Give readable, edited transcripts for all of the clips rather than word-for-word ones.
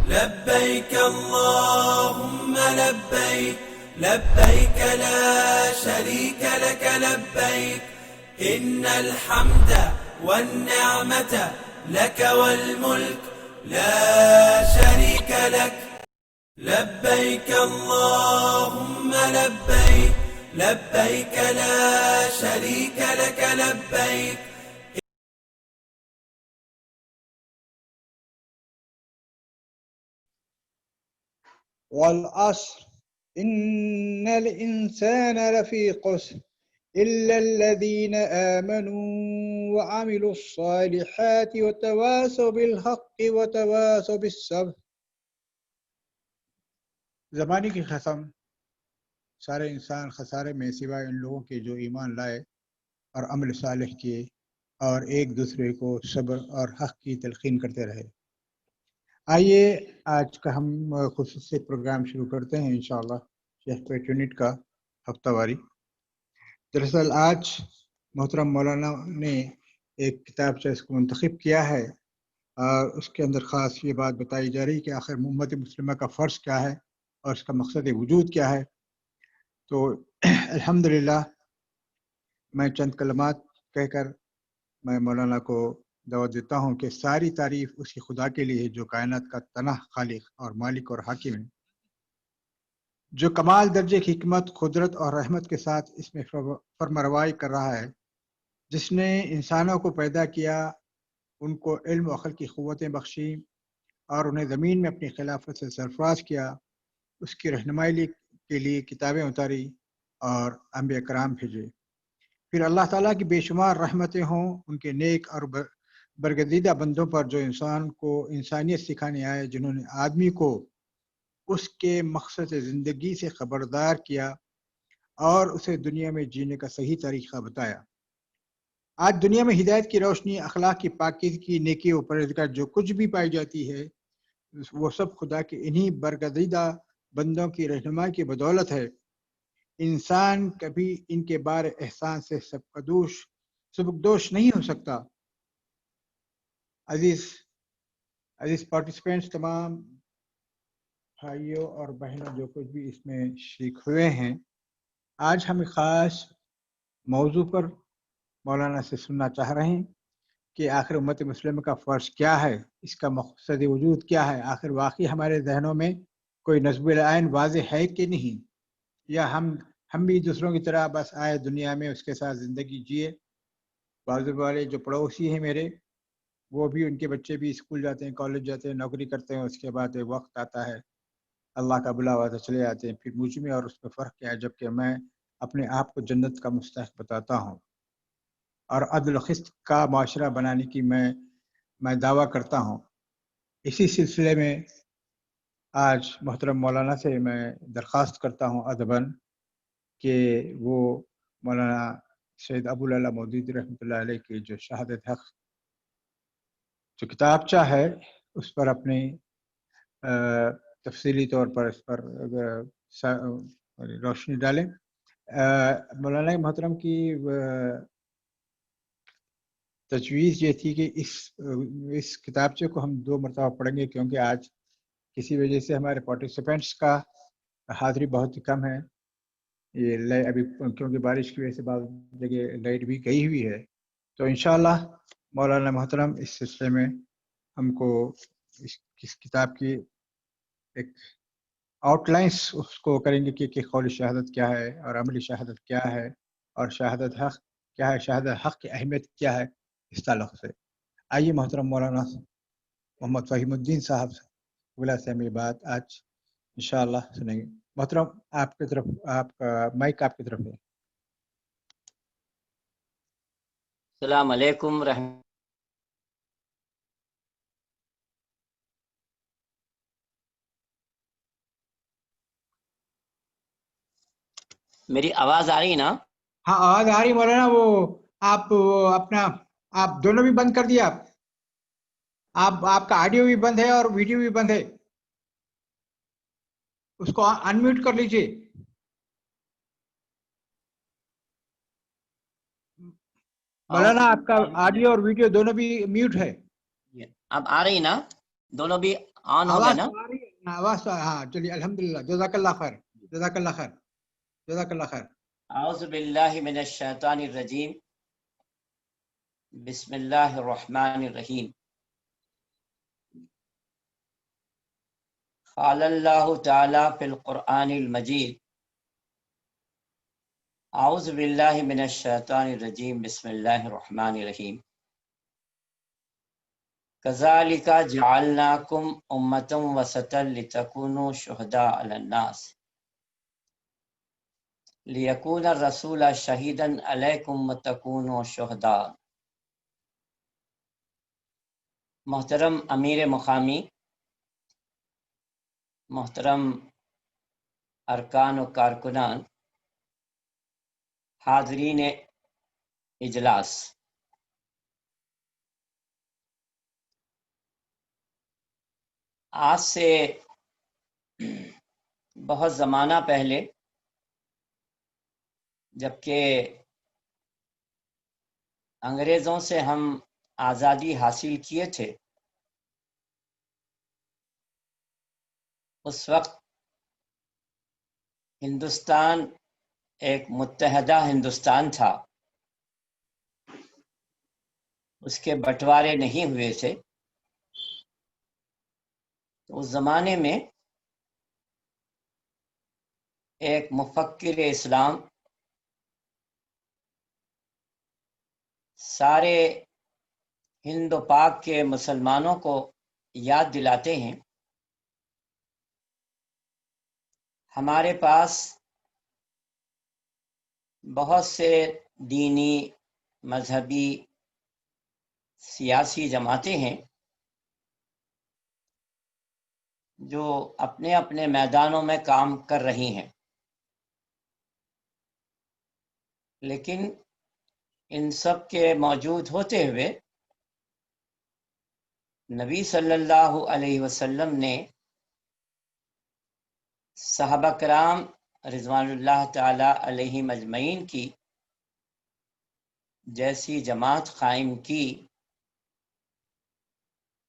لبيك اللهم لبيك لبيك لا شريك لك لبيك إن الحمد والنعمة لك والملك لا شريك لك لبيك اللهم لبيك لبيك لا شريك لك لبيك والعصر إن الإنسان لفي خسر إلا الذين آمنوا وعملوا الصالحات وتواصوا بالحق وتواصوا بالصبر. زمانے کی قسم سارے انسان خسارے میں سوائے ان لوگوں کے جو ایمان لائے اور عمل صالح کیے اور ایک دوسرے کو صبر اور حق کی تلقین کرتے رہے. آئیے آج کا ہم خصوصی پروگرام شروع کرتے ہیں انشاءاللہ شیخ پیٹ یونٹ کا ہفتہ واری. دراصل آج محترم مولانا نے ایک کتاب سے اس کو منتخب کیا ہے اور اس کے اندر خاص یہ بات بتائی جا رہی کہ آخر امت مسلمہ کا فرض کیا ہے اور اس کا مقصد وجود کیا ہے. تو الحمدللہ میں چند کلمات کہہ کر میں مولانا کو دعوت دیتا ہوں کہ ساری تعریف اسی خدا کے لیے ہے جو کائنات کا تنہا خالق اور مالک اور حاکم ہے، جو کمال درجے کی حکمت، قدرت اور رحمت کے ساتھ اس میں فرمانروائی کر رہا ہے، جس نے انسانوں کو پیدا کیا، ان کو علم و عقل کی قوتیں بخشی اور انہیں زمین میں اپنی خلافت سے سرفراز کیا، اس کی رہنمائی کے لیے کتابیں اتاری اور انبیاء کرام بھیجے. پھر اللہ تعالیٰ کی بے شمار رحمتیں ہوں ان کے نیک اور برگزیدہ بندوں پر جو انسان کو انسانیت سکھانے آئے، جنہوں نے آدمی کو اس کے مقصد زندگی سے خبردار کیا اور اسے دنیا میں جینے کا صحیح طریقہ بتایا. آج دنیا میں ہدایت کی روشنی، اخلاق کی پاکیزگی، نیکی و پرہیزگار جو کچھ بھی پائی جاتی ہے وہ سب خدا کے انہی برگزیدہ بندوں کی رہنمائی کی بدولت ہے. انسان کبھی ان کے بار احسان سے سبکدوش نہیں ہو سکتا. عزیز پارٹیسپینٹس، تمام بھائیوں اور بہنوں جو کچھ بھی اس میں شریک ہوئے ہیں، آج ہم ایک خاص موضوع پر مولانا سے سننا چاہ رہے ہیں کہ آخر امت مسلمہ کا فرض کیا ہے، اس کا مقصد وجود کیا ہے، آخر واقعی ہمارے ذہنوں میں کوئی نصب العین واضح ہے کہ نہیں، یا ہم بھی دوسروں کی طرح بس آئے دنیا میں اس کے ساتھ زندگی جیے. بازو والے جو پڑوسی ہیں میرے، وہ بھی ان کے بچے بھی اسکول جاتے ہیں، کالج جاتے ہیں، نوکری کرتے ہیں، اس کے بعد ایک وقت آتا ہے اللہ کا بلاوا تو چلے جاتے ہیں. پھر مجھ میں اور اس میں فرق کیا ہے جبکہ میں اپنے آپ کو جنت کا مستحق بتاتا ہوں اور عدل و قسط کا معاشرہ بنانے کی میں دعویٰ کرتا ہوں. اسی سلسلے میں آج محترم مولانا سے میں درخواست کرتا ہوں ادباً کہ وہ مولانا سید ابو العلا مودودی رحمۃ اللہ علیہ کی جو شہادت حق جو کتابچہ ہے اس پر اپنی تفصیلی طور پر اس پر روشنی ڈالیں. مولانا محترم کی تجویز یہ تھی کہ اس کتابچے کو ہم 2 مرتبہ پڑھیں گے، کیونکہ آج کسی وجہ سے ہمارے پارٹیسپینٹس کا حاضری بہت ہی کم ہے. یہ ابھی کیونکہ بارش کی وجہ سے بعض جگہ لائٹ بھی گئی ہوئی ہے. تو انشاءاللہ مولانا محترم اس سلسلے میں ہم کو اس کتاب کی ایک آؤٹ لائنس اس کو کریں گے کہ قول شہادت کیا ہے اور عملی شہادت کیا ہے اور شہادت حق کیا ہے، شہادت حق کی اہمیت کیا ہے اس تعلق سے. آئیے محترم مولانا محمد فہیم الدین صاحب سے ہم یہ بات آج انشاءاللہ سنیں گے. محترم آپ کی طرف، آپ کا مائک آپ کی طرف ہے. السلام علیکم میری آواز آ رہی ہے نا؟ ہاں آواز آ رہی مولانا. وہ آپ اپنا آپ دونوں بھی بند کر دیا، آپ کا آڈیو بھی بند ہے اور ویڈیو بھی بند ہے، اس کو انمیوٹ کر لیجئے. مولانا آپ کا آڈیو اور ویڈیو دونوں بھی میوٹ ہے. اب آ رہی نا؟ دونوں بھی آن ہو گیا آواز نا؟ تو آ رہی ہے، آواز تو ہاں چلیے الحمدللہ، جزاک اللہ خیر، جزاک اللہ خیر، جزاک اللہ خیر۔ اعوذ باللہ من الشیطان الرجیم، بسم اللہ الرحمن الرحیم۔ قال اللہ تعالی فی القرآن المجید، اعوذ باللہ من الشیطان الرجیم، بسم اللہ الرحمن الرحیم۔ کذالک جعلناکم امۃ وسطا لتکونوا شہداء علی الناس لیکون الرسول شہیدا علیکم وتکونوا شہداء۔ محترم امیر مقامی، محترم ارکان و کارکنان، حاضرین اجلاس، آج سے بہت زمانہ پہلے جبکہ انگریزوں سے ہم آزادی حاصل کیے تھے، اس وقت ہندوستان ایک متحدہ ہندوستان تھا، اس کے بٹوارے نہیں ہوئے تھے۔ تو اس زمانے میں ایک مفکر اسلام سارے ہند و پاک کے مسلمانوں کو یاد دلاتے ہیں، ہمارے پاس بہت سے دینی، مذہبی، سیاسی جماعتیں ہیں جو اپنے اپنے میدانوں میں کام کر رہی ہیں، لیکن ان سب کے موجود ہوتے ہوئے نبی صلی اللہ علیہ وسلم نے صحابہ کرام رضوان اللہ تعالی علیہم اجمعین کی جیسی جماعت قائم کی،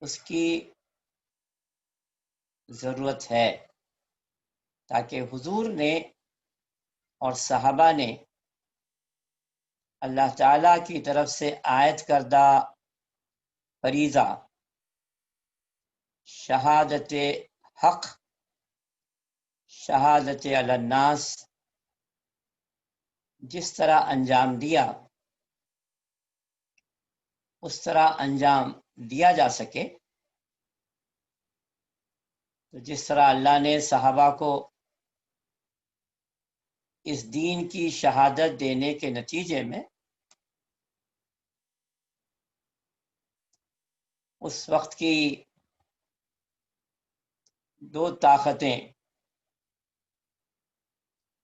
اس کی ضرورت ہے، تاکہ حضور نے اور صحابہ نے اللہ تعالیٰ کی طرف سے عائد کردہ فریضہ شہادت حق، شہادت علی الناس جس طرح انجام دیا، اس طرح انجام دیا جا سکے۔ تو جس طرح اللہ نے صحابہ کو اس دین کی شہادت دینے کے نتیجے میں اس وقت کی دو طاقتیں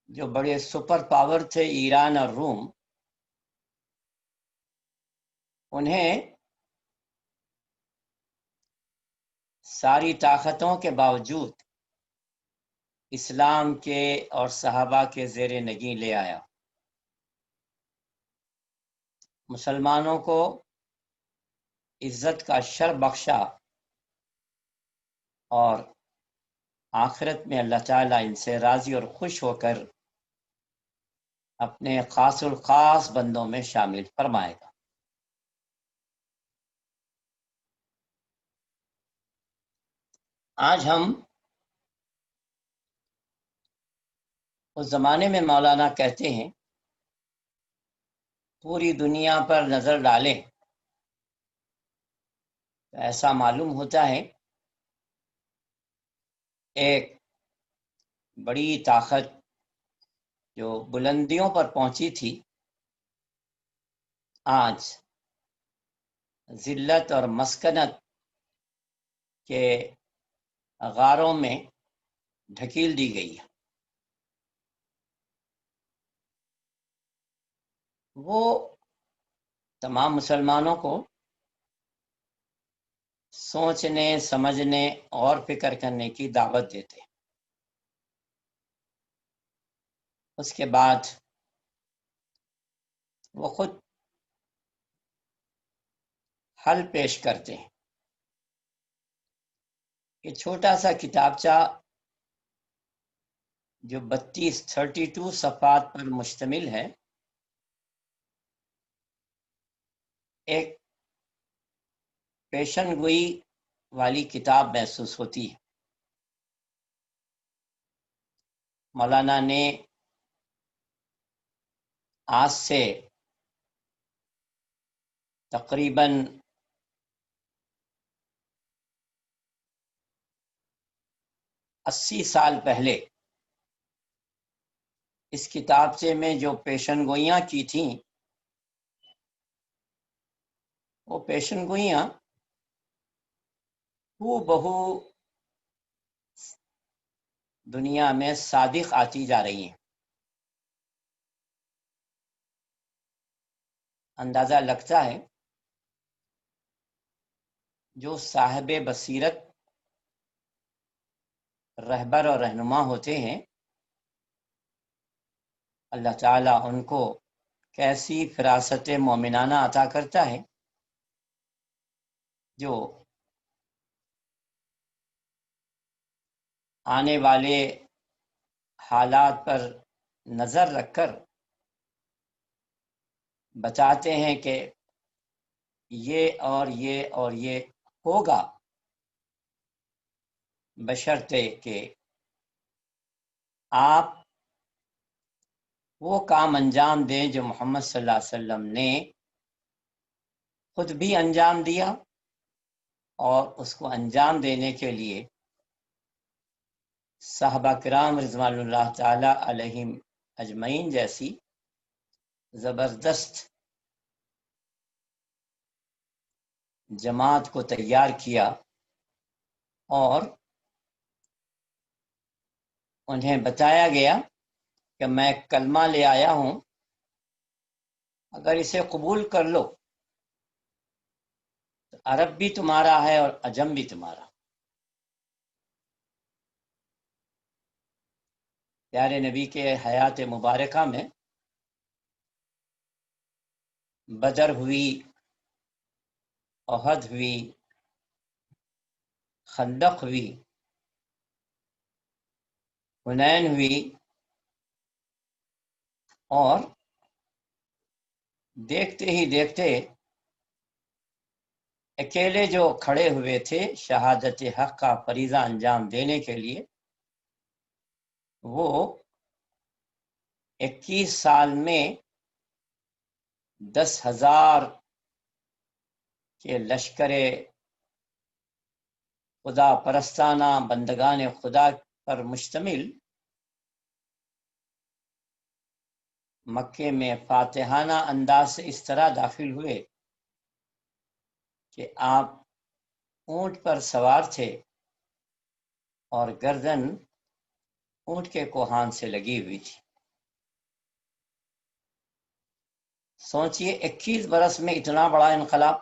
جو بڑے سپر پاور تھے، ایران اور روم، انہیں ساری طاقتوں کے باوجود اسلام کے اور صحابہ کے زیر نگیں لے آیا، مسلمانوں کو عزت کا شرف بخشا، اور آخرت میں اللہ تعالیٰ ان سے راضی اور خوش ہو کر اپنے خاص الخاص بندوں میں شامل فرمائے گا۔ آج ہم اس زمانے میں مولانا کہتے ہیں پوری دنیا پر نظر ڈالیں تو ایسا معلوم ہوتا ہے ایک بڑی طاقت جو بلندیوں پر پہنچی تھی، آج ذلت اور مسکنت کے غاروں میں ڈھکیل دی گئی ہے۔ وہ تمام مسلمانوں کو سوچنے، سمجھنے اور فکر کرنے کی دعوت دیتے ہیں۔ اس کے بعد وہ خود حل پیش کرتے ہیں۔ یہ چھوٹا سا کتابچہ جو 32 صفحات پر مشتمل ہے، ایک پیشن گوئی والی کتاب محسوس ہوتی ہے۔ مولانا نے آج سے تقریباً 80 سال پہلے اس کتابچے میں جو پیشن گوئیاں کی تھیں، وہ پیشن گوئیاں ہو بہو دنیا میں صادق آتی جا رہی ہیں۔ اندازہ لگتا ہے جو صاحب بصیرت رہبر اور رہنما ہوتے ہیں، اللہ تعالیٰ ان کو کیسی فراست مومنانہ عطا کرتا ہے جو آنے والے حالات پر نظر رکھ کر بتاتے ہیں کہ یہ اور یہ اور یہ ہوگا، بشرطے کہ آپ وہ کام انجام دیں جو محمد صلی اللہ علیہ وسلم نے خود بھی انجام دیا، اور اس کو انجام دینے کے لیے صحابہ کرام رضوان اللہ تعالی علیہم اجمعین جیسی زبردست جماعت کو تیار کیا، اور انہیں بتایا گیا کہ میں کلمہ لے آیا ہوں، اگر اسے قبول کر لو تو عرب بھی تمہارا ہے اور عجم بھی تمہارا۔ پیارے نبی کے حیات مبارکہ میں بدر ہوئی، احد ہوئی، خندق ہوئی، حنین ہوئی، اور دیکھتے ہی دیکھتے اکیلے جو کھڑے ہوئے تھے شہادت حق کا فریضہ انجام دینے کے لیے، وہ 21 سال میں 10,000 کے لشکر خدا پرستانہ بندگان خدا پر مشتمل مکے میں فاتحانہ انداز سے اس طرح داخل ہوئے کہ آپ اونٹ پر سوار تھے اور گردن اونٹ کے کوہان سے لگی ہوئی تھی۔ سوچئے 21 برس میں اتنا بڑا انقلاب۔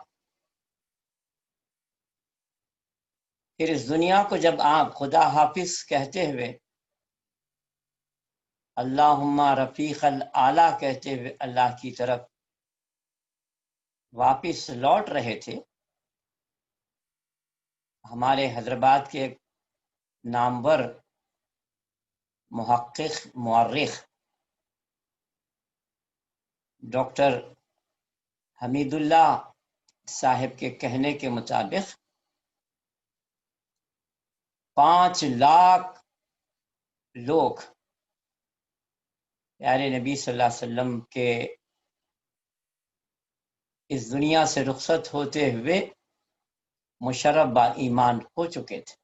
پھر اس دنیا کو جب آپ خدا حافظ کہتے ہوئے، اللہم رفیق الاعلیٰ کہتے ہوئے اللہ کی طرف واپس لوٹ رہے تھے، ہمارے حیدرآباد کے نامور محقق مورخ ڈاکٹر حمید اللہ صاحب کے کہنے کے مطابق 5 لاکھ لوگ پیارے نبی صلی اللہ علیہ وسلم کے اس دنیا سے رخصت ہوتے ہوئے مشرف با ایمان ہو چکے تھے۔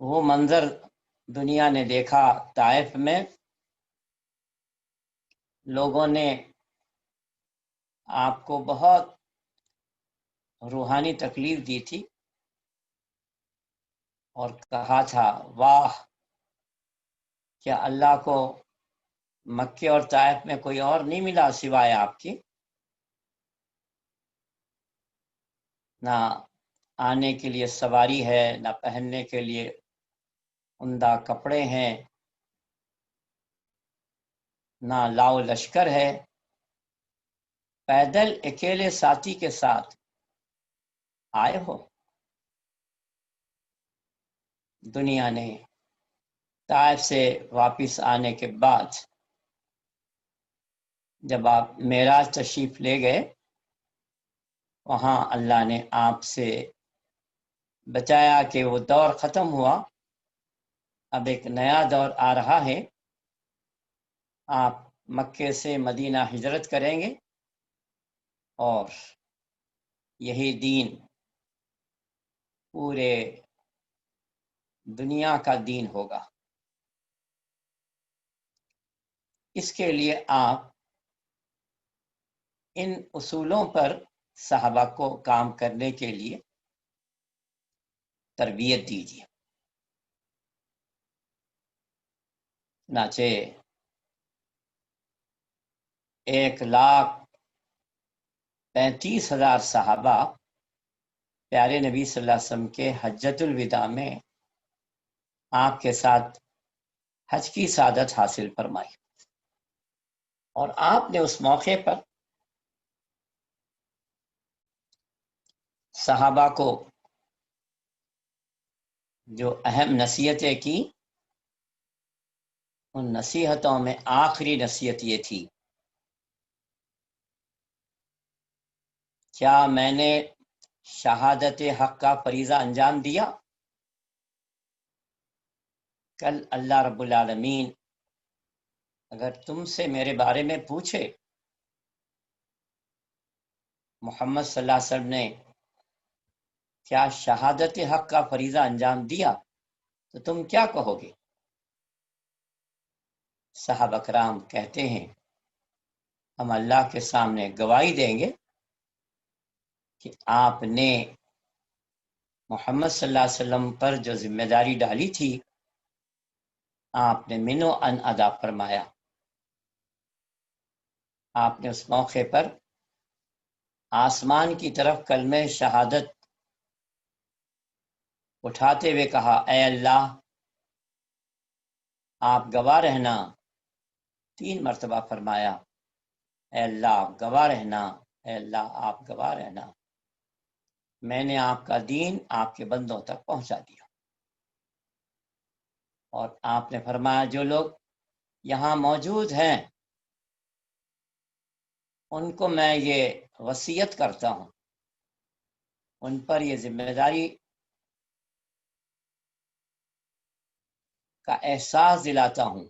وہ منظر دنیا نے دیکھا طائف میں، لوگوں نے آپ کو بہت روحانی تکلیف دی تھی اور کہا تھا واہ، کیا اللہ کو مکے اور طائف میں کوئی اور نہیں ملا سوائے آپ کی؟ نہ آنے کے لیے سواری ہے، نہ پہننے کے لیے عمدہ کپڑے ہیں، نہ لاؤ لشکر ہے، پیدل اکیلے ساتھی کے ساتھ آئے ہو دنیا نے طائف سے واپس آنے کے بعد جب آپ معراج تشریف لے گئے، وہاں اللہ نے آپ سے بچایا کہ وہ دور ختم ہوا، اب ایک نیا دور آ رہا ہے، آپ مکے سے مدینہ ہجرت کریں گے اور یہی دین پورے دنیا کا دین ہوگا۔ اس کے لیے آپ ان اصولوں پر صحابہ کو کام کرنے کے لیے تربیت دیجیے۔ چنانچہ 1,35,000 صحابہ پیارے نبی صلی اللہ علیہ وسلم کے حجۃ الوداع میں آپ کے ساتھ حج کی سعادت حاصل فرمائی، اور آپ نے اس موقع پر صحابہ کو جو اہم نصیحتیں کی، ان نصیحتوں میں آخری نصیحت یہ تھی: کیا میں نے شہادت حق کا فریضہ انجام دیا؟ کل اللہ رب العالمین اگر تم سے میرے بارے میں پوچھے محمد صلی اللہ علیہ وسلم نے کیا شہادت حق کا فریضہ انجام دیا، تو تم کیا کہو گے؟ صحابہ کرام کہتے ہیں ہم اللہ کے سامنے گواہی دیں گے کہ آپ نے محمد صلی اللہ علیہ وسلم پر جو ذمہ داری ڈالی تھی آپ نے من و ان ادا فرمایا۔ آپ نے اس موقع پر آسمان کی طرف کلمہ شہادت اٹھاتے ہوئے کہا: اے اللہ آپ گواہ رہنا، 3 مرتبہ فرمایا اے اللہ آپ گواہ رہنا، اے اللہ آپ گواہ رہنا، میں نے آپ کا دین آپ کے بندوں تک پہنچا دیا۔ اور آپ نے فرمایا جو لوگ یہاں موجود ہیں ان کو میں یہ وصیت کرتا ہوں، ان پر یہ ذمہ داری کا احساس دلاتا ہوں،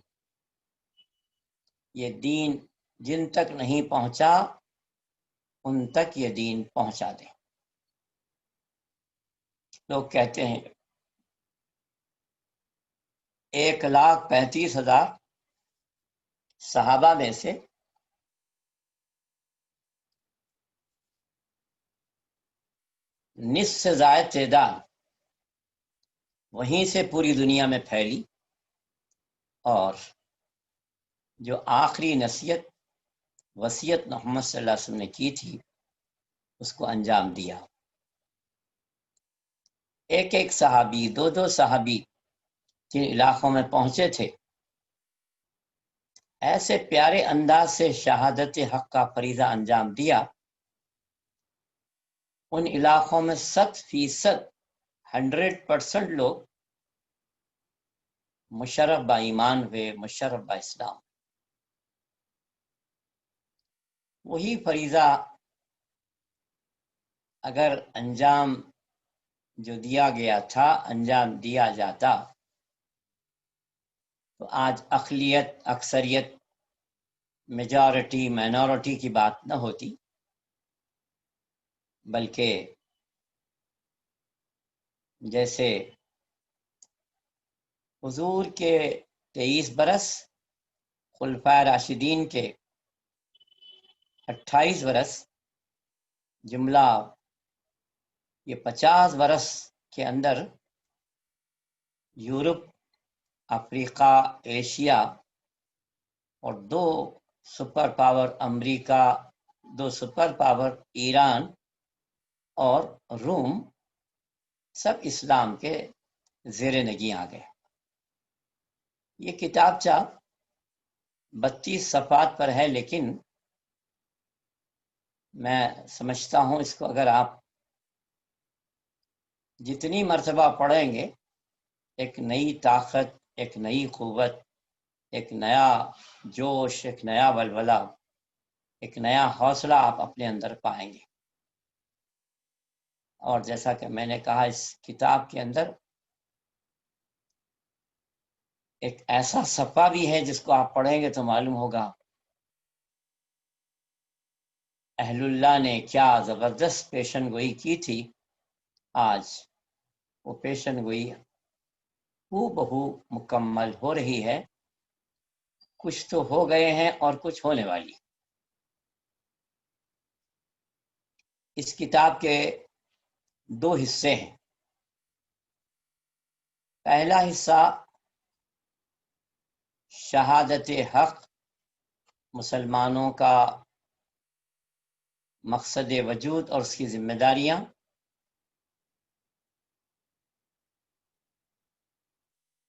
یہ دین جن تک نہیں پہنچا ان تک یہ دین پہنچا دیں۔ لوگ کہتے ہیں 1,35,000 صحابہ میں سے نصف سے زائد تعداد وہیں سے پوری دنیا میں پھیلی اور جو آخری وصیت محمد صلی اللہ علیہ وسلم نے کی تھی اس کو انجام دیا۔ ایک صحابی، 2 صحابی جن علاقوں میں پہنچے تھے ایسے پیارے انداز سے شہادت حق کا فریضہ انجام دیا، ان علاقوں میں 100% لوگ مشرف با ایمان ہوئے، مشرف با اسلام۔ وہی فریضہ اگر انجام جو دیا گیا تھا انجام دیا جاتا تو آج اقلیت، اکثریت، میجارٹی، مائنورٹی کی بات نہ ہوتی، بلکہ جیسے حضور کے 23 برس، خلفائے راشدین کے 28 برس، جملہ یہ 50 برس کے اندر یورپ، افریقہ، ایشیا اور 2 سپر پاور امریکہ، 2 سپر پاور ایران اور روم سب اسلام کے زیر نگیں آ گئے۔ یہ کتابچہ 32 صفحات پر ہے، لیکن میں سمجھتا ہوں اس کو اگر آپ جتنی مرتبہ پڑھیں گے ایک نئی طاقت، ایک نئی قوت، ایک نیا جوش، ایک نیا ولولہ، ایک نیا حوصلہ آپ اپنے اندر پائیں گے۔ اور جیسا کہ میں نے کہا، اس کتاب کے اندر ایک ایسا صفحہ بھی ہے جس کو آپ پڑھیں گے تو معلوم ہوگا اہل اللہ نے کیا زبردست پیشن گوئی کی تھی۔ آج وہ پیشن گوئی ہو بہو مکمل ہو رہی ہے، کچھ تو ہو گئے ہیں اور کچھ ہونے والی۔ اس کتاب کے دو حصے ہیں۔ پہلا حصہ شہادت حق، مسلمانوں کا مقصد وجود اور اس کی ذمہ داریاں،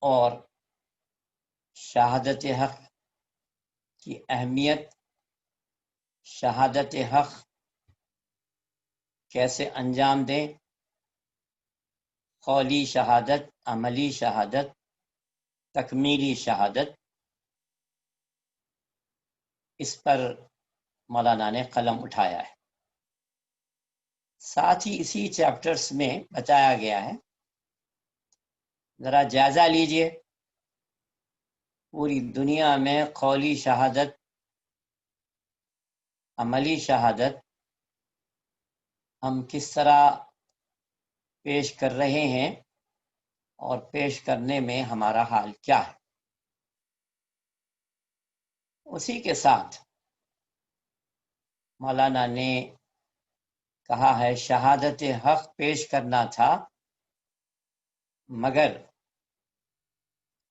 اور شہادت حق کی اہمیت، شہادت حق کیسے انجام دیں، قولی شہادت، عملی شہادت، تکمیلی شہادت، اس پر مولانا نے قلم اٹھایا ہے۔ ساتھ ہی اسی چیپٹرز میں بتایا گیا ہے، ذرا جائزہ لیجئے، پوری دنیا میں قولی شہادت، عملی شہادت ہم کس طرح پیش کر رہے ہیں اور پیش کرنے میں ہمارا حال کیا ہے۔ اسی کے ساتھ مولانا نے کہا ہے شہادت حق پیش کرنا تھا، مگر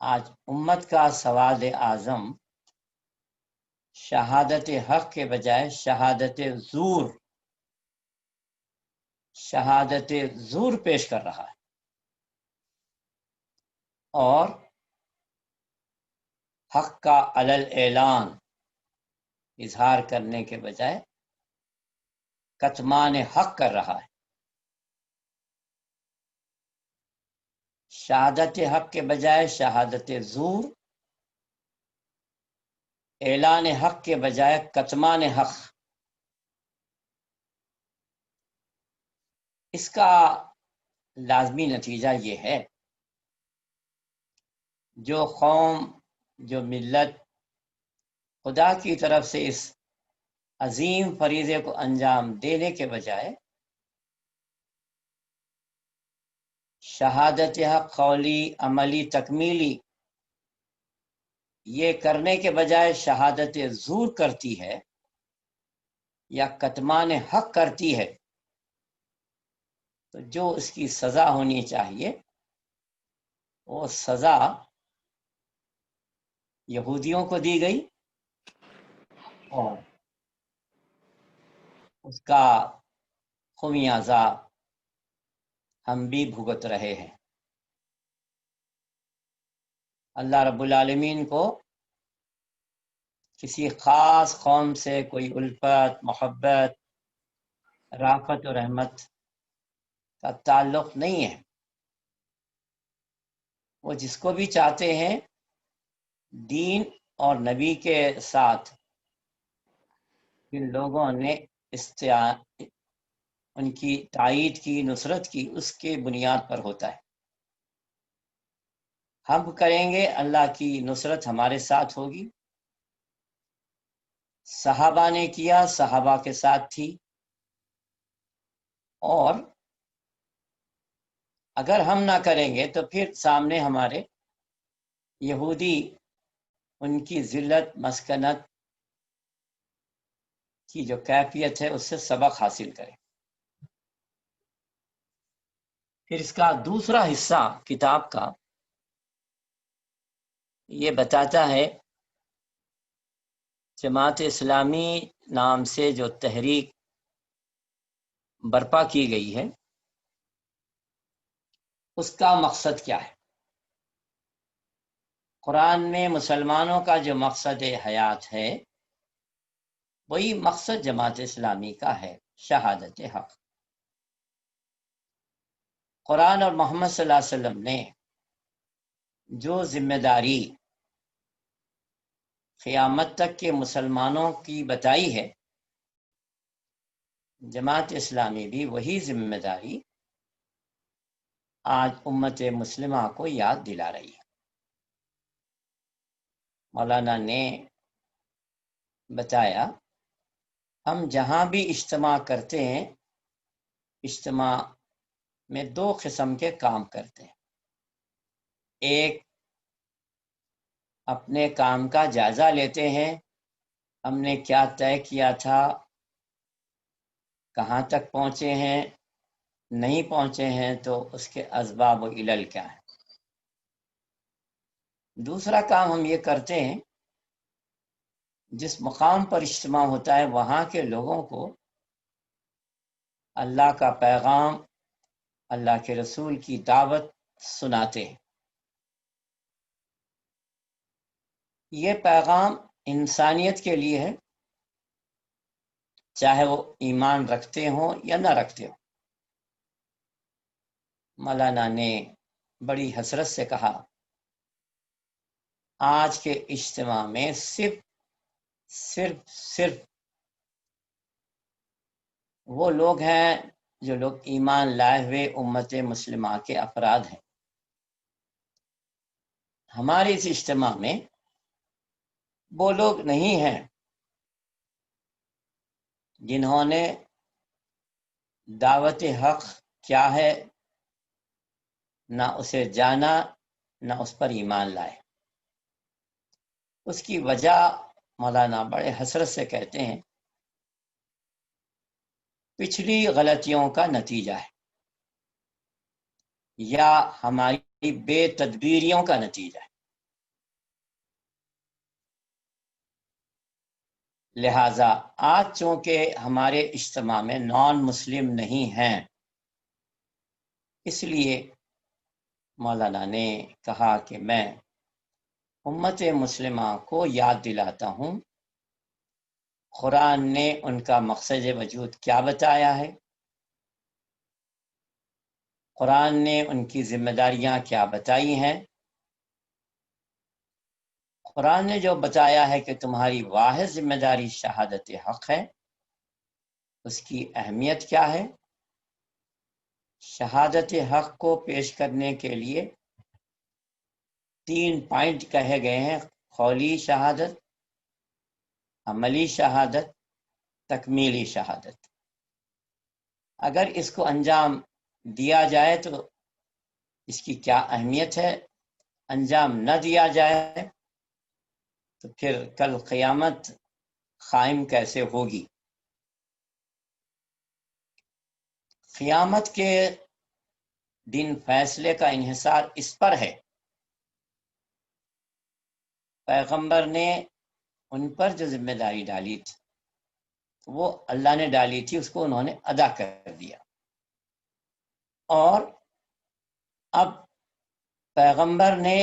آج امت کا سواد اعظم شہادت حق کے بجائے شہادت زور پیش کر رہا ہے، اور حق کا علل اعلان اظہار کرنے کے بجائے کتمان حق کر رہا ہے۔ شہادت حق کے بجائے شہادت زور، اعلان حق کے بجائے کتمان حق۔ اس کا لازمی نتیجہ یہ ہے، جو قوم، جو ملت خدا کی طرف سے اس عظیم فریضے کو انجام دینے کے بجائے شہادت حق قولی، عملی، تکمیلی یہ کرنے کے بجائے شہادت زور کرتی ہے یا کتمان حق کرتی ہے، تو جو اس کی سزا ہونی چاہیے وہ سزا یہودیوں کو دی گئی، اور اس کا خمیازہ ہم بھی بھگت رہے ہیں۔ اللہ رب العالمین کو کسی خاص قوم سے کوئی الفت، محبت، رافت و رحمت کا تعلق نہیں ہے۔ وہ جس کو بھی چاہتے ہیں دین اور نبی کے ساتھ جن لوگوں نے ان کی تائید کی، نصرت کی، اس کے بنیاد پر ہوتا ہے۔ ہم کریں گے، اللہ کی نصرت ہمارے ساتھ ہوگی۔ صحابہ نے کیا، صحابہ کے ساتھ تھی، اور اگر ہم نہ کریں گے تو پھر سامنے ہمارے یہودی ان کی ذلت، مسکنت کی جو کیفیت ہے اس سے سبق حاصل کریں۔ پھر اس کا دوسرا حصہ کتاب کا یہ بتاتا ہے جماعت اسلامی نام سے جو تحریک برپا کی گئی ہے اس کا مقصد کیا ہے۔ قرآن میں مسلمانوں کا جو مقصد حیات ہے وہی مقصد جماعت اسلامی کا ہے، شہادت حق۔ قرآن اور محمد صلی اللہ علیہ وسلم نے جو ذمہ داری قیامت تک کے مسلمانوں کی بتائی ہے، جماعت اسلامی بھی وہی ذمہ داری آج امت مسلمہ کو یاد دلا رہی ہے۔ مولانا نے بتایا ہم جہاں بھی اجتماع کرتے ہیں، اجتماع میں دو قسم کے کام کرتے ہیں۔ ایک، اپنے کام کا جائزہ لیتے ہیں، ہم نے کیا طے کیا تھا، کہاں تک پہنچے ہیں، نہیں پہنچے ہیں تو اس کے اسباب و علل کیا ہیں۔ دوسرا کام ہم یہ کرتے ہیں، جس مقام پر اجتماع ہوتا ہے وہاں کے لوگوں کو اللہ کا پیغام، اللہ کے رسول کی دعوت سناتے ہیں۔ یہ پیغام انسانیت کے لیے ہے، چاہے وہ ایمان رکھتے ہوں یا نہ رکھتے ہوں۔ مولانا نے بڑی حسرت سے کہا آج کے اجتماع میں صرف وہ لوگ ہیں جو لوگ ایمان لائے ہوئے امت مسلمہ کے افراد ہیں۔ ہمارے اس اجتماع میں وہ لوگ نہیں ہیں جنہوں نے دعوت حق کیا ہے نہ اسے جانا، نہ اس پر ایمان لائے۔ اس کی وجہ مولانا بڑے حسرت سے کہتے ہیں پچھلی غلطیوں کا نتیجہ ہے یا ہماری بے تدبیریوں کا نتیجہ ہے۔ لہذا آج چونکہ ہمارے اجتماع میں نان مسلم نہیں ہیں، اس لیے مولانا نے کہا کہ میں امت مسلمہ کو یاد دلاتا ہوں قرآن نے ان کا مقصد وجود کیا بتایا ہے، قرآن نے ان کی ذمہ داریاں کیا بتائی ہیں۔ قرآن نے جو بتایا ہے کہ تمہاری واحد ذمہ داری شہادت حق ہے، اس کی اہمیت کیا ہے۔ شہادت حق کو پیش کرنے کے لیے 3 پوائنٹ کہے گئے ہیں: قولی شہادت، عملی شہادت، تکمیلی شہادت۔ اگر اس کو انجام دیا جائے تو اس کی کیا اہمیت ہے، انجام نہ دیا جائے تو پھر کل قیامت قائم کیسے ہوگی۔ قیامت کے دن فیصلے کا انحصار اس پر ہے، پیغمبر نے ان پر جو ذمہ داری ڈالی تھی وہ اللہ نے ڈالی تھی، اس کو انہوں نے ادا کر دیا، اور اب پیغمبر نے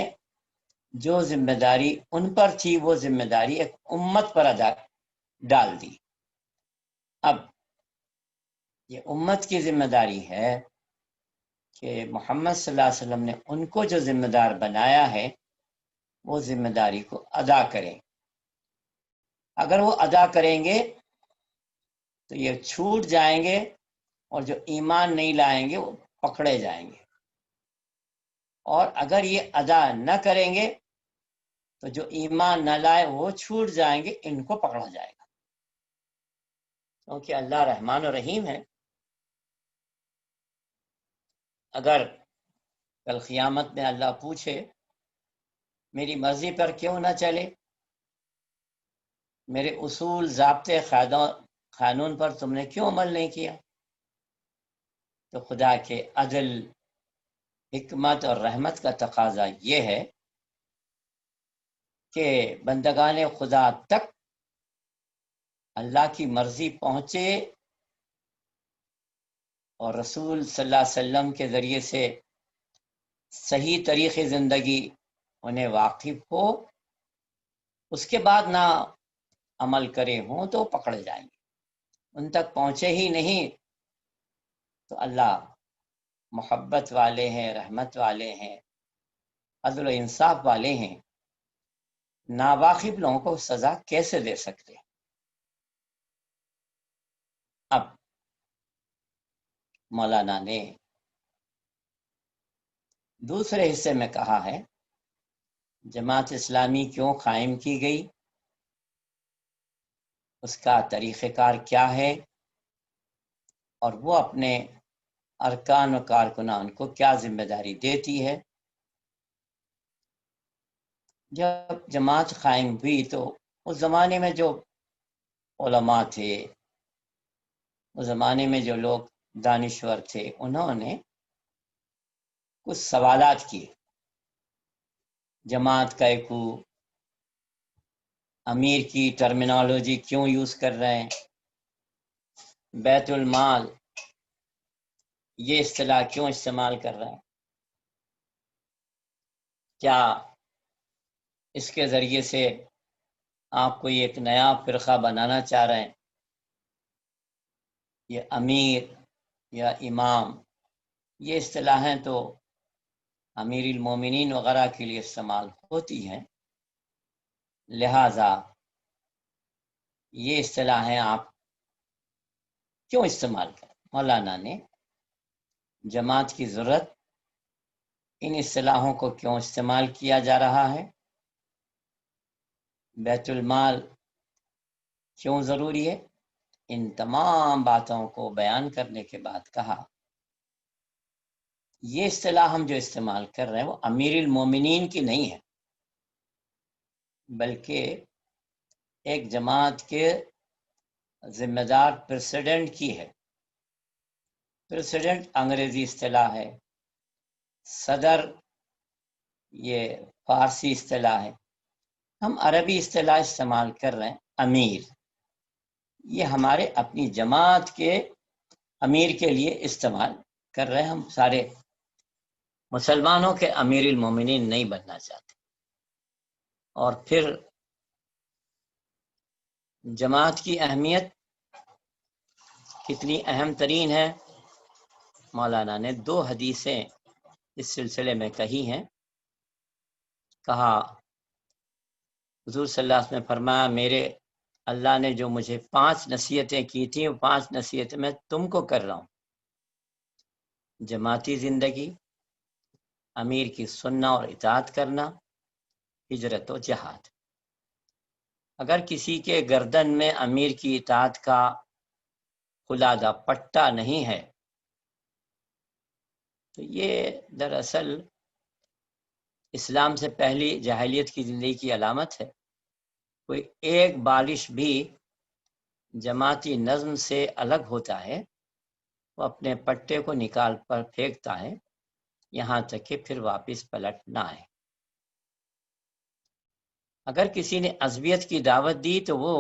جو ذمہ داری ان پر تھی وہ ذمہ داری ایک امت پر ادا ڈال دی۔ اب یہ امت کی ذمہ داری ہے کہ محمد صلی اللہ علیہ وسلم نے ان کو جو ذمہ دار بنایا ہے وہ ذمہ داری کو ادا کریں۔ اگر وہ ادا کریں گے تو یہ چھوٹ جائیں گے، اور جو ایمان نہیں لائیں گے وہ پکڑے جائیں گے، اور اگر یہ ادا نہ کریں گے تو جو ایمان نہ لائے وہ چھوٹ جائیں گے، ان کو پکڑا جائے گا، کیونکہ اللہ رحمان و رحیم ہے۔ اگر کل قیامت میں اللہ پوچھے میری مرضی پر کیوں نہ چلے، میرے اصول، ضابطے، قانون پر تم نے کیوں عمل نہیں کیا، تو خدا کے عدل، حکمت اور رحمت کا تقاضا یہ ہے کہ بندگان خدا تک اللہ کی مرضی پہنچے اور رسول صلی اللہ علیہ وسلم کے ذریعے سے صحیح طریقے زندگی انہیں واقف ہو، اس کے بعد نہ عمل کرے ہوں تو پکڑے جائیں گے۔ ان تک پہنچے ہی نہیں تو اللہ محبت والے ہیں، رحمت والے ہیں، عدل و انصاف والے ہیں، ناواقف لوگوں کو سزا کیسے دے سکتے؟ اب مولانا نے دوسرے حصے میں کہا ہے جماعت اسلامی کیوں قائم کی گئی، اس کا طریقہ کار کیا ہے، اور وہ اپنے ارکان و کارکنان کو کیا ذمہ داری دیتی ہے۔ جب جماعت قائم ہوئی تو اس زمانے میں جو علماء تھے، اس زمانے میں جو لوگ دانشور تھے، انہوں نے کچھ سوالات کیے۔ جماعت کا ایک امیر کی ٹرمینالوجی کیوں یوز کر رہے ہیں، بیت المال یہ اصطلاح کیوں استعمال کر رہے ہیں، کیا اس کے ذریعے سے آپ کوئی ایک نیا فرقہ بنانا چاہ رہے ہیں؟ یہ امیر یا امام یہ اصطلاحیں تو امیر المومنین وغیرہ کے لیے استعمال ہوتی ہیں، لہذا یہ اصطلاحیں آپ کیوں استعمال کریں؟ مولانا نے جماعت کی ضرورت، ان اصطلاحوں کو کیوں استعمال کیا جا رہا ہے، بیت المال کیوں ضروری ہے، ان تمام باتوں کو بیان کرنے کے بعد کہا یہ اصطلاح ہم جو استعمال کر رہے ہیں وہ امیر المومنین کی نہیں ہے، بلکہ ایک جماعت کے ذمہ دار پریسیڈنٹ کی ہے۔ پریسیڈنٹ انگریزی اصطلاح ہے، صدر یہ فارسی اصطلاح ہے، ہم عربی اصطلاح استعمال کر رہے ہیں امیر، یہ ہمارے اپنی جماعت کے امیر کے لیے استعمال کر رہے ہیں، ہم سارے مسلمانوں کے امیر المومنین نہیں بننا چاہتے۔ اور پھر جماعت کی اہمیت کتنی اہم ترین ہے، مولانا نے 2 حدیثیں اس سلسلے میں کہی ہیں۔ کہا حضور صلی اللہ علیہ وسلم نے فرمایا میرے اللہ نے جو مجھے 5 نصیحتیں کی تھیں وہ 5 نصیحتیں میں تم کو کر رہا ہوں، جماعتی زندگی، امیر کی سننا اور اطاعت کرنا، ہجرت و جہاد۔ اگر کسی کے گردن میں امیر کی اطاعت کا خلادہ پٹا نہیں ہے تو یہ دراصل اسلام سے پہلی جاہلیت کی زندگی کی علامت ہے۔ کوئی ایک بارش بھی جماعتی نظم سے الگ ہوتا ہے، وہ اپنے پٹے کو نکال پر پھینکتا ہے یہاں تک کہ پھر واپس پلٹ نہ آئے۔ اگر کسی نے عصبیت کی دعوت دی تو وہ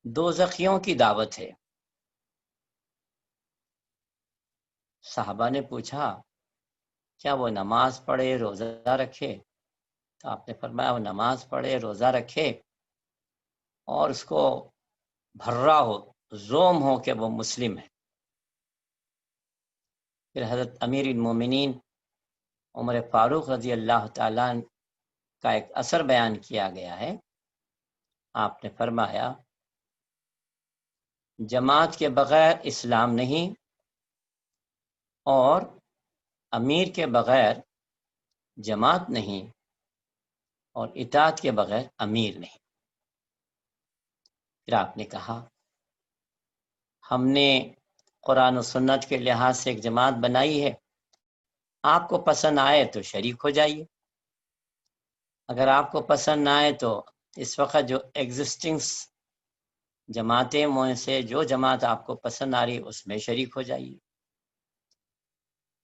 دوزخیوں کی دعوت ہے۔ صحابہ نے پوچھا کیا وہ نماز پڑھے روزہ رکھے؟ تو آپ نے فرمایا وہ نماز پڑھے روزہ رکھے اور اس کو بھرا ہو، زوم ہو کہ وہ مسلم ہے۔ پھر حضرت امیر المومنین عمر فاروق رضی اللہ تعالیٰ کا ایک اثر بیان کیا گیا ہے۔ آپ نے فرمایا جماعت کے بغیر اسلام نہیں اور امیر کے بغیر جماعت نہیں اور اطاعت کے بغیر امیر نہیں۔ پھر آپ نے کہا ہم نے قرآن و سنت کے لحاظ سے ایک جماعت بنائی ہے، آپ کو پسند آئے تو شریک ہو جائیے، اگر آپ کو پسند نہ آئے تو اس وقت جو ایگزسٹنگ جماعتیں میں سے جو جماعت آپ کو پسند آ رہی اس میں شریک ہو جائیے،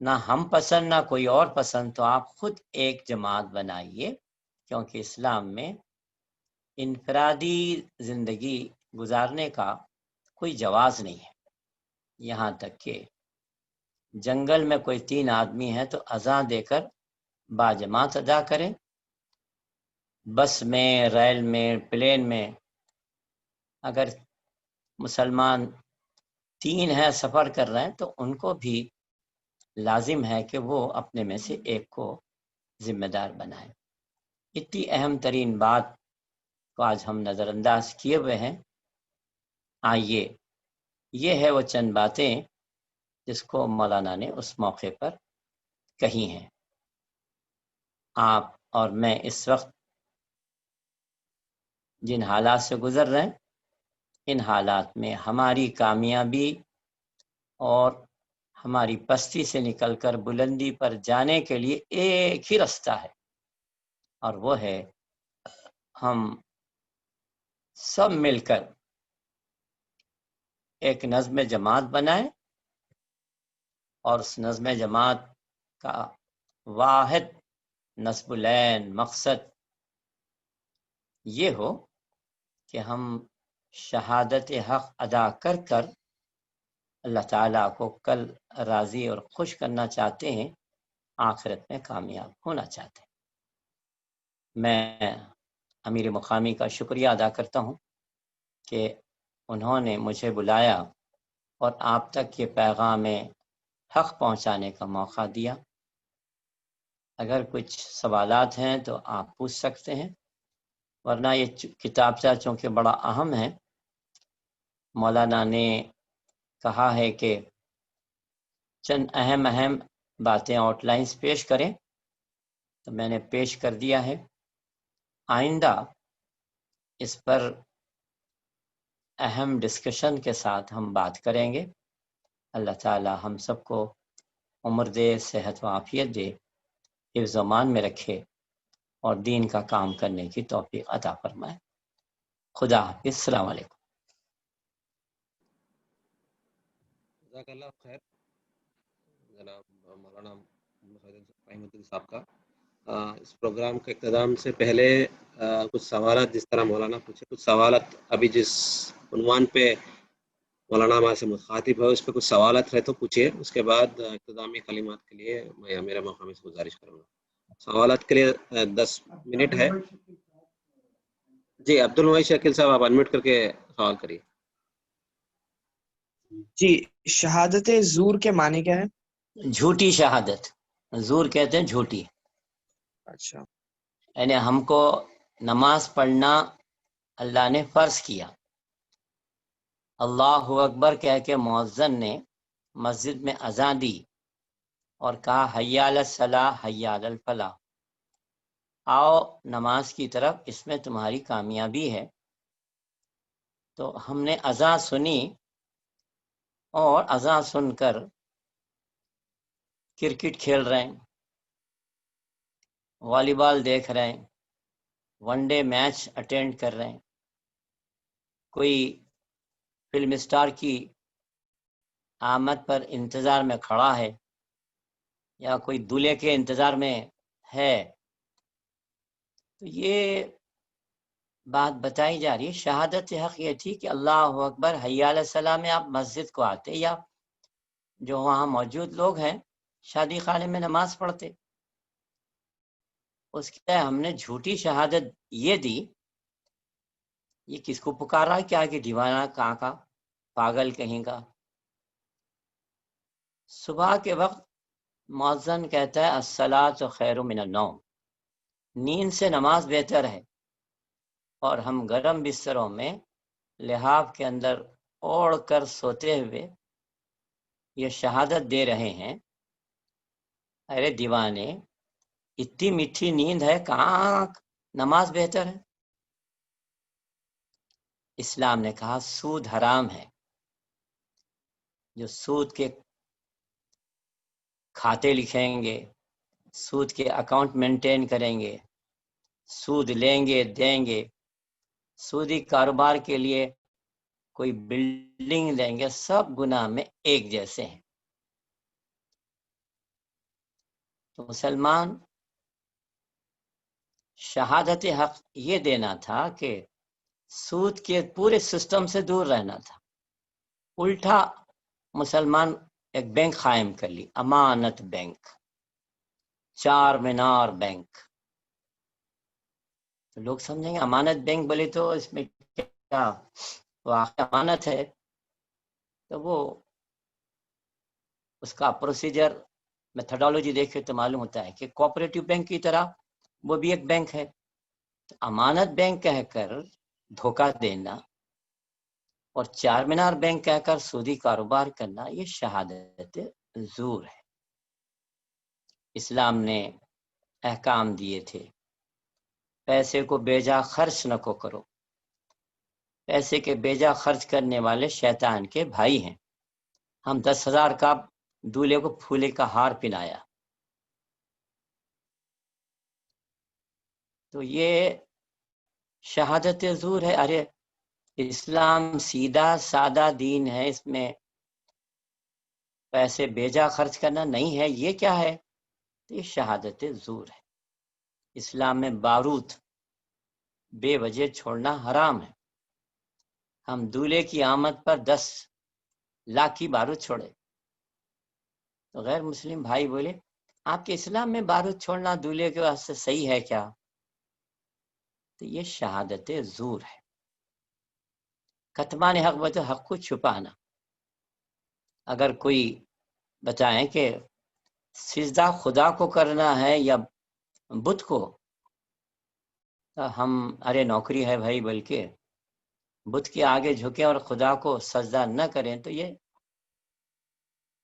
نہ ہم پسند نہ کوئی اور پسند تو آپ خود ایک جماعت بنائیے، کیونکہ اسلام میں انفرادی زندگی گزارنے کا کوئی جواز نہیں ہے۔ یہاں تک کہ جنگل میں کوئی 3 آدمی ہیں تو اذان دے کر باجماعت ادا کریں، بس میں، ریل میں، پلین میں اگر مسلمان 3 ہیں سفر کر رہے ہیں تو ان کو بھی لازم ہے کہ وہ اپنے میں سے ایک کو ذمہ دار بنائے۔ اتنی اہم ترین بات کو آج ہم نظر انداز کیے ہوئے ہیں۔ آئیے، یہ ہے وہ چند باتیں جس کو مولانا نے اس موقع پر کہی ہیں۔ آپ اور میں اس وقت جن حالات سے گزر رہے ہیں، ان حالات میں ہماری کامیابی اور ہماری پستی سے نکل کر بلندی پر جانے کے لیے ایک ہی راستہ ہے، اور وہ ہے ہم سب مل کر ایک نظم جماعت بنائیں، اور اس نظم جماعت کا واحد نصب العین مقصد یہ ہو کہ ہم شہادت حق ادا کر کر اللہ تعالیٰ کو کل راضی اور خوش کرنا چاہتے ہیں، آخرت میں کامیاب ہونا چاہتے ہیں۔ میں امیر مقامی کا شکریہ ادا کرتا ہوں کہ انہوں نے مجھے بلایا اور آپ تک یہ پیغام حق پہنچانے کا موقع دیا۔ اگر کچھ سوالات ہیں تو آپ پوچھ سکتے ہیں، ورنہ یہ کتابچہ چونکہ بڑا اہم ہے، مولانا نے کہا ہے کہ چند اہم باتیں آؤٹ لائنز پیش کریں، تو میں نے پیش کر دیا ہے۔ آئندہ اس پر اہم ڈسکشن کے ساتھ ہم بات کریں گے۔ اللہ تعالی ہم سب کو عمر دے، صحت و عافیت دے، حفظ و امان میں رکھے اور دین کا کام کرنے کی توفیق عطا فرمائے۔ خدا حافظ۔ السلام علیکم۔ جزاک اللہ خیر جناب مولانا رحمۃ اللہ صاحب کا۔ اس پروگرام کے اختتام سے پہلے کچھ سوالات جس طرح مولانا پوچھے، کچھ سوالات ابھی جس عنوان پہ مولانا ہمارے سے مخاطب ہے اس پہ کچھ سوالات رہے تو پوچھیے، اس کے بعد اختتامی کلمات کے لیے میں میرا مقامی سے گزارش کروں گا۔ سوالات کے لیے 10 منٹ ہے۔ جی عبد المعید شکیل صاحب، آپ انمیوٹ کر کے سوال کریے۔ جی، شہادت زور کے معنی کیا ہے؟ جھوٹی شہادت، زور کہتے ہیں جھوٹی۔ اچھا، یعنی ہم کو نماز پڑھنا اللہ نے فرض کیا، اللہ اکبر کہہ کے مؤذن نے مسجد میں اذان دی اور کہا حی علی الصلاح حی علی الفلاح، آؤ نماز کی طرف، اس میں تمہاری کامیابی ہے۔ تو ہم نے اذان سنی اور اذان سن کر کرکٹ کھیل رہے ہیں، والی بال دیکھ رہے ہیں، ون ڈے میچ اٹینڈ کر رہے ہیں، کوئی فلم اسٹار کی آمد پر انتظار میں کھڑا ہے، یا کوئی دولہے کے انتظار میں ہے، تو یہ بات بتائی جا رہی ہے۔ شہادت حق یہ تھی کہ اللہ اکبر حی علی الصلاح میں آپ مسجد کو آتے، یا جو وہاں موجود لوگ ہیں شادی خانے میں نماز پڑھتے۔ اس کے ہم نے جھوٹی شہادت یہ دی، یہ کس کو پکار رہا ہے؟ کیا کہ دیوانہ کہاں کا، پاگل کہیں کا۔ صبح کے وقت مؤذن کہتا ہے الصلاۃ خیر من النوم، نیند سے نماز بہتر ہے، اور ہم گرم بستروں میں لحاف کے اندر اوڑھ کر سوتے ہوئے یہ شہادت دے رہے ہیں، ارے دیوانے، اتنی میٹھی نیند ہے، کہاں نماز بہتر ہے؟ اسلام نے کہا سود حرام ہے، جو سود کے کھاتے لکھیں گے، سود کے اکاؤنٹ مینٹین کریں گے، سود لیں گے دیں گے، سودی کاروبار کے لیے کوئی بلڈنگ لیں گے، سب گناہ میں ایک جیسے ہیں۔ تو مسلمان شہادت حق یہ دینا تھا کہ سود کے پورے سسٹم سے دور رہنا تھا۔ الٹا مسلمان ایک بینک قائم کر لی، امانت بینک، چار مینار بینک۔ تو لوگ سمجھیں گے امانت بینک بولے تو اس میں کیا واقع امانت ہے؟ تو وہ اس کا پروسیجر میتھڈالوجی دیکھے تو معلوم ہوتا ہے کہ کوآپریٹو بینک کی طرح وہ بھی ایک بینک ہے. تو امانت بینک کہہ کر دھوکہ دینا اور چار مینار بینک کہہ کر سودی کاروبار کرنا یہ شہادت زور ہے. اسلام نے احکام دیے تھے پیسے کو بیجا خرچ نہ کو کرو. پیسے کے بیجا خرچ کرنے والے شیطان کے بھائی ہیں. ہم 10,000 کا دولہے کو پھولے کا ہار پہنایا. تو یہ شہادت زور ہے. ارے اسلام سیدھا سادہ دین ہے، اس میں پیسے بیجا خرچ کرنا نہیں ہے. یہ کیا ہے؟ یہ شہادت زور ہے. اسلام میں بارود بے وجہ چھوڑنا حرام ہے. ہم دولہے کی آمد پر 10 لاکھ کی بارود چھوڑے تو غیر مسلم بھائی بولے آپ کے اسلام میں بارود چھوڑنا دولہے کے واسطے صحیح ہے کیا؟ تو یہ شہادت زور ہے. کتمان حق بتو حق کو چھپانا. اگر کوئی بتائیں کہ سجدہ خدا کو کرنا ہے یا بت کو، تو ہم ارے نوکری ہے بھائی بلکہ بت کے آگے جھکیں اور خدا کو سجدہ نہ کریں تو یہ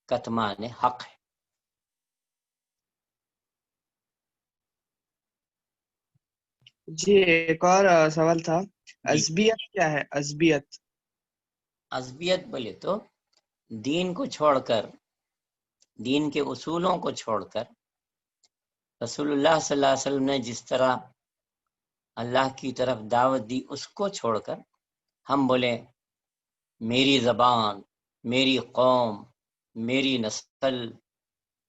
کتمان حق ہے. جی ایک اور سوال تھا، عصبیت کیا ہے؟ عصبیت عصبیت بولے تو دین کو چھوڑ کر، دین کے اصولوں کو چھوڑ کر، رسول اللہ صلی اللہ علیہ وسلم نے جس طرح اللہ کی طرف دعوت دی اس کو چھوڑ کر ہم بولے میری زبان، میری قوم، میری نسل،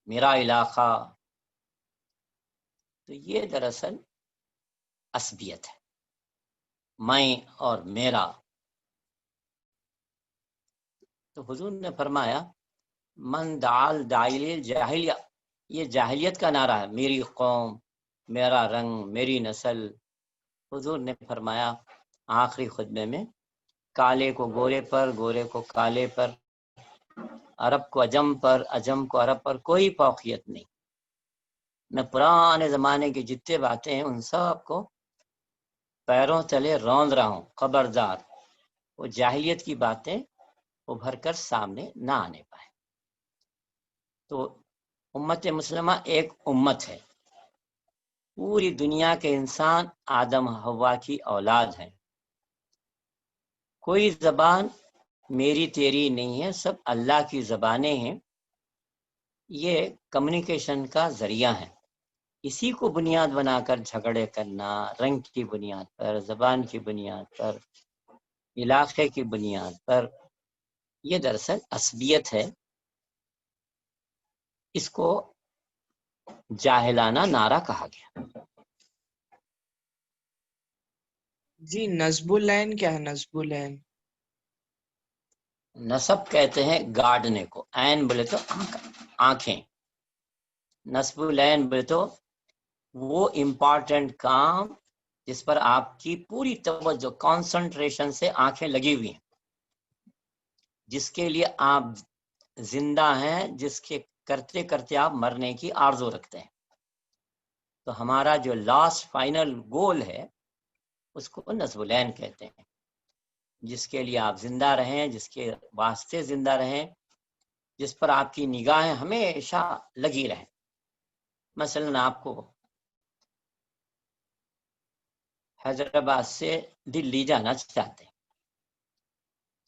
میرا علاقہ، تو یہ دراصل عصبیت ہے، میں اور میرا. تو حضور نے فرمایا من دعال داعی جاہلیہ، یہ جاہلیت کا نعرہ ہے، میری قوم، میرا رنگ، میری نسل. حضور نے فرمایا آخری خطبے میں کالے کو گورے پر، گورے کو کالے پر، عرب کو عجم پر، عجم کو عرب پر کوئی فوقیت نہیں. میں پرانے زمانے کی جتنے باتیں ہیں ان سب کو پیروں تلے روند رہا ہوں. خبردار وہ جاہلیت کی باتیں ابھر کر سامنے نہ آنے پائے. تو امت مسلمہ ایک امت ہے، پوری دنیا کے انسان آدم حوا کی اولاد ہیں. کوئی زبان میری تیری نہیں ہے، سب اللہ کی زبانیں ہیں. یہ کمیونیکیشن کا ذریعہ ہے. اسی کو بنیاد بنا کر جھگڑے کرنا، رنگ کی بنیاد پر، زبان کی بنیاد پر، علاقے کی بنیاد پر، یہ دراصل عصبیت ہے. اس کو جاہلانہ نعرہ کہا گیا. جی نصب العین کیا ہے؟ نصب العین نصب کہتے ہیں گاڑنے کو، عین بولے تو آنکھیں. نصب العین بولے تو وہ امپورٹنٹ کام جس پر آپ کی پوری توجہ کانسنٹریشن سے آنکھیں لگی ہوئی ہیں، جس کے لیے آپ زندہ ہیں، جس کے کرتے کرتے آپ مرنے کی آرزو رکھتے ہیں. تو ہمارا جو لاسٹ فائنل گول ہے اس کو نصب العین کہتے ہیں، جس کے لیے آپ زندہ رہیں، جس کے واسطے زندہ رہیں، جس پر آپ کی نگاہیں ہمیشہ لگی رہیں. مثلا آپ کو حیدرآباد سے دلی جانا چاہتے ہیں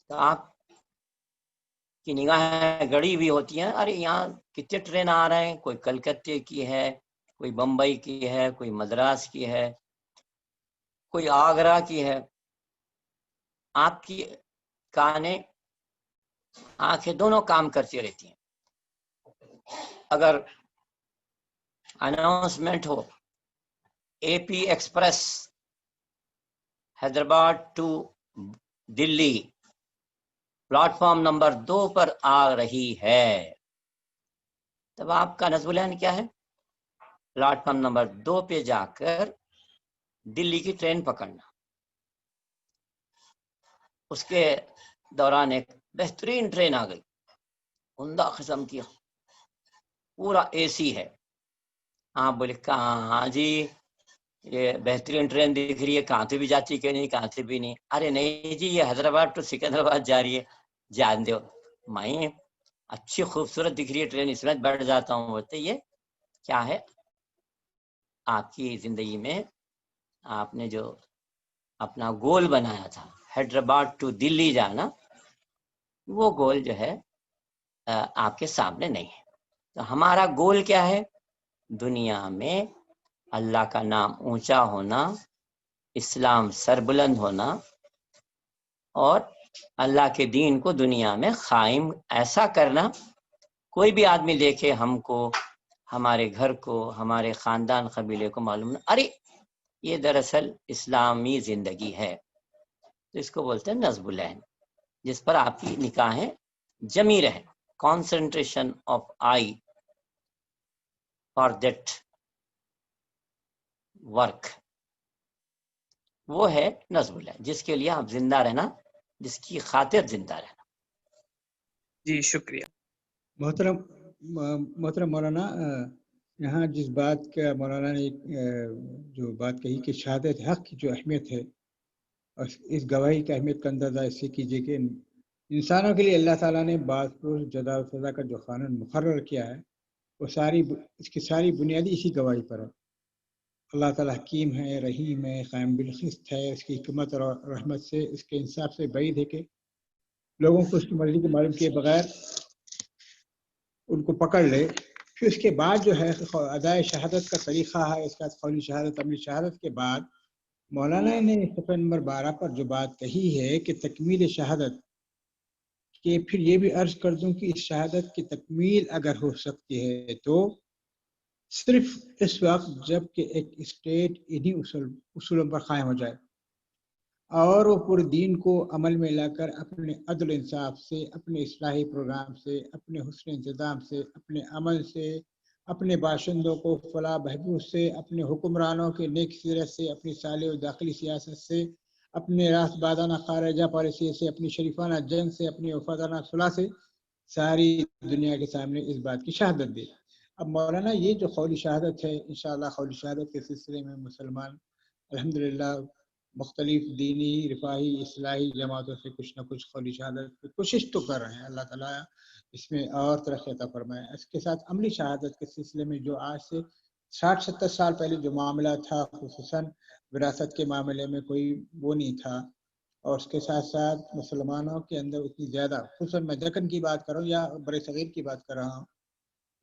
تو آپ کی نگاہیں گڑی ہوئی ہوتی ہیں، ارے یہاں کتنے ٹرین آ رہے ہیں، کوئی کلکتے کی ہے، کوئی بمبئی کی ہے، کوئی مدراس کی ہے، کوئی آگرہ کی ہے. آپ کی کانیں آنکھیں دونوں کام کرتی رہتی ہیں. اگر اناؤنسمنٹ ہو A P express Hyderabad to Delhi platform فارم نمبر 2 پر آ رہی ہے، تب آپ کا نصب العین کیا ہے؟ پلیٹ فارم نمبر 2 پہ جا کر دلی کی ٹرین پکڑنا. اس کے دوران ایک بہترین ٹرین آ گئی، عمدہ قسم کی، پورا اے سی ہے. آپ بولے کہاں جی یہ بہترین ٹرین دکھ رہی ہے, کہاں سے بھی جاتی کہ نہیں, کہاں سے بھی نہیں. ارے نہیں جی یہ حیدرآباد ٹو سکندرآباد جا رہی ہے. جان دو میں اچھی خوبصورت دکھ رہی ہے ٹرین, اس میں بیٹھ جاتا ہوں. بولتے یہ کیا ہے آپ کی زندگی میں آپ نے جو اپنا گول بنایا تھا حیدرآباد ٹو دلی جانا, وہ گول جو ہے آپ کے سامنے نہیں ہے. تو ہمارا گول کیا ہے؟ دنیا میں اللہ کا نام اونچا ہونا, اسلام سربلند ہونا, اور اللہ کے دین کو دنیا میں قائم ایسا کرنا. کوئی بھی آدمی دیکھے ہم کو, ہمارے گھر کو, ہمارے خاندان قبیلے کو معلوم نہ, ارے یہ دراصل اسلامی زندگی ہے. تو اس کو بولتے ہیں نصب العین, جس پر آپ کی نگاہیں جمی رہے. concentration of eye for that work, وہ ہے نصب العین, جس کے لیے آپ زندہ رہنا, جس کی خاطر زندہ رہنا. جی شکریہ. محترم مولانا, یہاں جس بات کا مولانا نے جو بات کہی کہ شہادت حق کی جو اہمیت ہے, اور اس گواہی کی اہمیت کا اندازہ اس سے کیجیے کہ انسانوں کے لیے اللہ تعالیٰ نے بعض جزا و سزا کا جو قانون مقرر کیا ہے, وہ اس کی ساری بنیادی اسی گواہی پر ہے. اللہ تعالیٰ حکیم ہے, رحیم ہے, قائم بالقسط ہے. اس کی حکمت اور رحمت سے, اس کے انصاف سے بعید ہے کہ لوگوں کو اس کی مرضی کے معلوم کیے بغیر ان کو پکڑ لے. پھر اس کے بعد جو ہے ادائے شہادت کا طریقہ ہے, اس کا قولی شہادت, عملی شہادت کے بعد مولانا نے صفحہ نمبر 12 پر جو بات کہی ہے کہ تکمیل شہادت, کہ پھر یہ بھی عرض کر دوں کہ اس شہادت کی تکمیل اگر ہو سکتی ہے تو صرف اس وقت جب کہ ایک اسٹیٹ انہی اصولوں پر قائم ہو جائے, اور وہ پورے دین کو عمل میں لا کر اپنے عدل انصاف سے, اپنے اصلاحی پروگرام سے, اپنے حسن انتظام سے, اپنے عمل سے, اپنے باشندوں کو فلاح بہبود سے, اپنے حکمرانوں کے نیک سیرت سے, اپنی صالح و داخلی سیاست سے, اپنے راست بادانہ خارجہ پالیسی سے, اپنی شریفانہ جنگ سے, اپنی وفادانہ صلح سے ساری دنیا کے سامنے اس بات کی شہادت دی. اب مولانا یہ جو قولی شہادت ہے, انشاءاللہ قولی شہادت کے سلسلے میں مسلمان الحمدللہ مختلف دینی, رفاہی, اصلاحی جماعتوں سے کچھ نہ کچھ قولی شہادت کی کوشش تو کر رہے ہیں. اللہ تعالیٰ اس میں اور ترقی عطا فرمائے. اس کے ساتھ عملی شہادت کے سلسلے میں جو آج سے 60-70 سال پہلے جو معاملہ تھا, خصوصاً وراثت کے معاملے میں کوئی وہ نہیں تھا, اور اس کے ساتھ ساتھ مسلمانوں کے اندر اتنی زیادہ, خصوصاً میں دکن کی بات کر رہا ہوں یا بر صغیر کی بات کر رہا ہوں,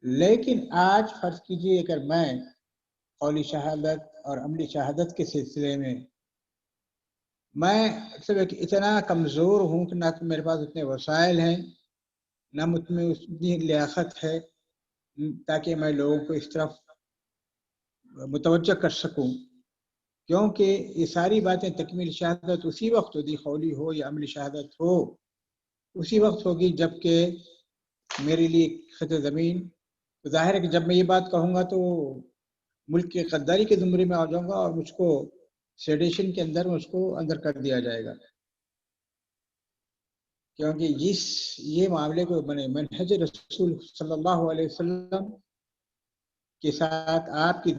لیکن آج فرض کیجئے اگر میں قولی شہادت اور عملی شہادت کے سلسلے میں اتنا کمزور ہوں کہ نہ میرے پاس اتنے وسائل ہیں, نہ مجھ میں اتنی لیاقت ہے تاکہ میں لوگوں کو اس طرف متوجہ کر سکوں, کیونکہ یہ ساری باتیں تکمیل شہادت اسی وقت ہوتی, قولی ہو یا عملی شہادت ہو, اسی وقت ہوگی جب کہ میرے لیے خطِ زمین, ظاہر ہے کہ جب میں یہ بات کہوں گا تو ملک کے غداری کے زمرے میں آ جاؤں گا, اور مجھ کو سیڈیشن کے اندر مجھ کو اندر کر دیا جائے گا, کیونکہ یہ معاملے کو منہج رسول صلی اللہ علیہ وسلم کے ساتھ آپ کی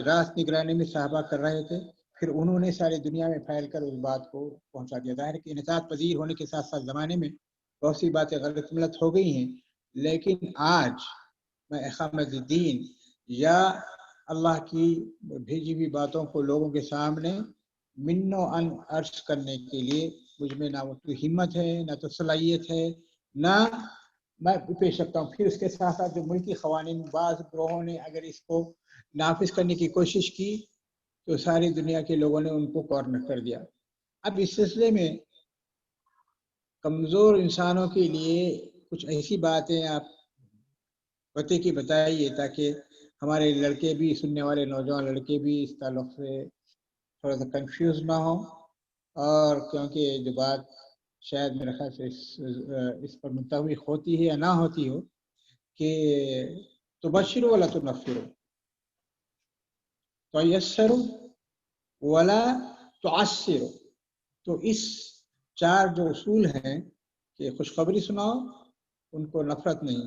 راست نگرانی میں صحابہ کر رہے تھے, پھر انہوں نے ساری دنیا میں پھیل کر اس بات کو پہنچا دیا. ظاہر ہے کہ انحطاط پذیر ہونے کے ساتھ ساتھ زمانے میں بہت سی باتیں غلط ملت ہو گئی ہیں, لیکن آج میں اقامت الدین یا اللہ کی بھیجی ہوئی باتوں کو لوگوں کے سامنے من و ان عرض کرنے کے لیے مجھ میں نہ تو ہمت ہے, نہ تو صلاحیت ہے, نہ میں پیش رکھتا ہوں. پھر اس کے ساتھ ساتھ جو ملکی قوانین, بعض گروہوں نے اگر اس کو نافذ کرنے کی کوشش کی تو ساری دنیا کے لوگوں نے ان کو کارنر کر دیا. اب اس سلسلے میں کمزور انسانوں کے لیے کچھ ایسی باتیں آپ پتے کی بتائیے تاکہ ہمارے لڑکے بھی, سننے والے نوجوان لڑکے بھی اس تعلق سے تھوڑا سا کنفیوز نہ ہوں, اور کیونکہ جو بات شاید میرے خیال سے اس پر منطبق ہوتی ہے یا نہ ہوتی ہو کہ تبشروا ولا تنفروا, تیسروا ولا تعسروا, تو اس 4 جو اصول ہیں کہ خوشخبری سناؤ, ان کو نفرت نہیں,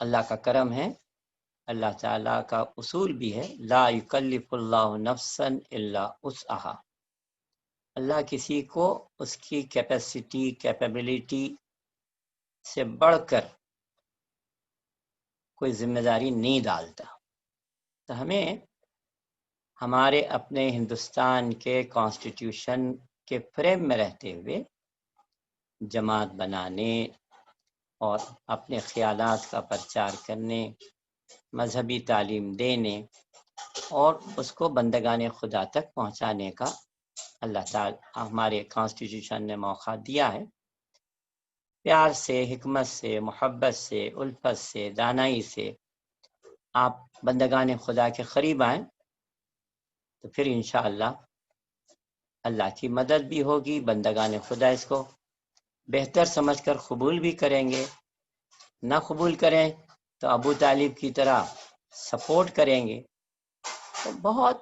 اللہ کا کرم ہے، اللہ تعالیٰ کا اصول بھی ہے، لا یکلف اللہ نفسا الا وسعہا، اللہ کسی کو اس کی کیپیسٹی کیپیبلٹی سے بڑھ کر کوئی ذمہ داری نہیں ڈالتا۔ تو ہمیں ہمارے اپنے ہندوستان کے کانسٹیٹیوشن کے فریم میں رہتے ہوئے جماعت بنانے اور اپنے خیالات کا پرچار کرنے، مذہبی تعلیم دینے اور اس کو بندگان خدا تک پہنچانے کا اللہ تعالیٰ ہمارے کانسٹیٹیوشن نے موقع دیا ہے۔ پیار سے، حکمت سے، محبت سے، الفت سے، دانائی سے آپ بندگان خدا کے قریب آئیں تو پھر انشاءاللہ اللہ کی مدد بھی ہوگی، بندگان خدا اس کو بہتر سمجھ کر قبول بھی کریں گے، نہ قبول کریں تو ابو طالب کی طرح سپورٹ کریں گے، تو بہت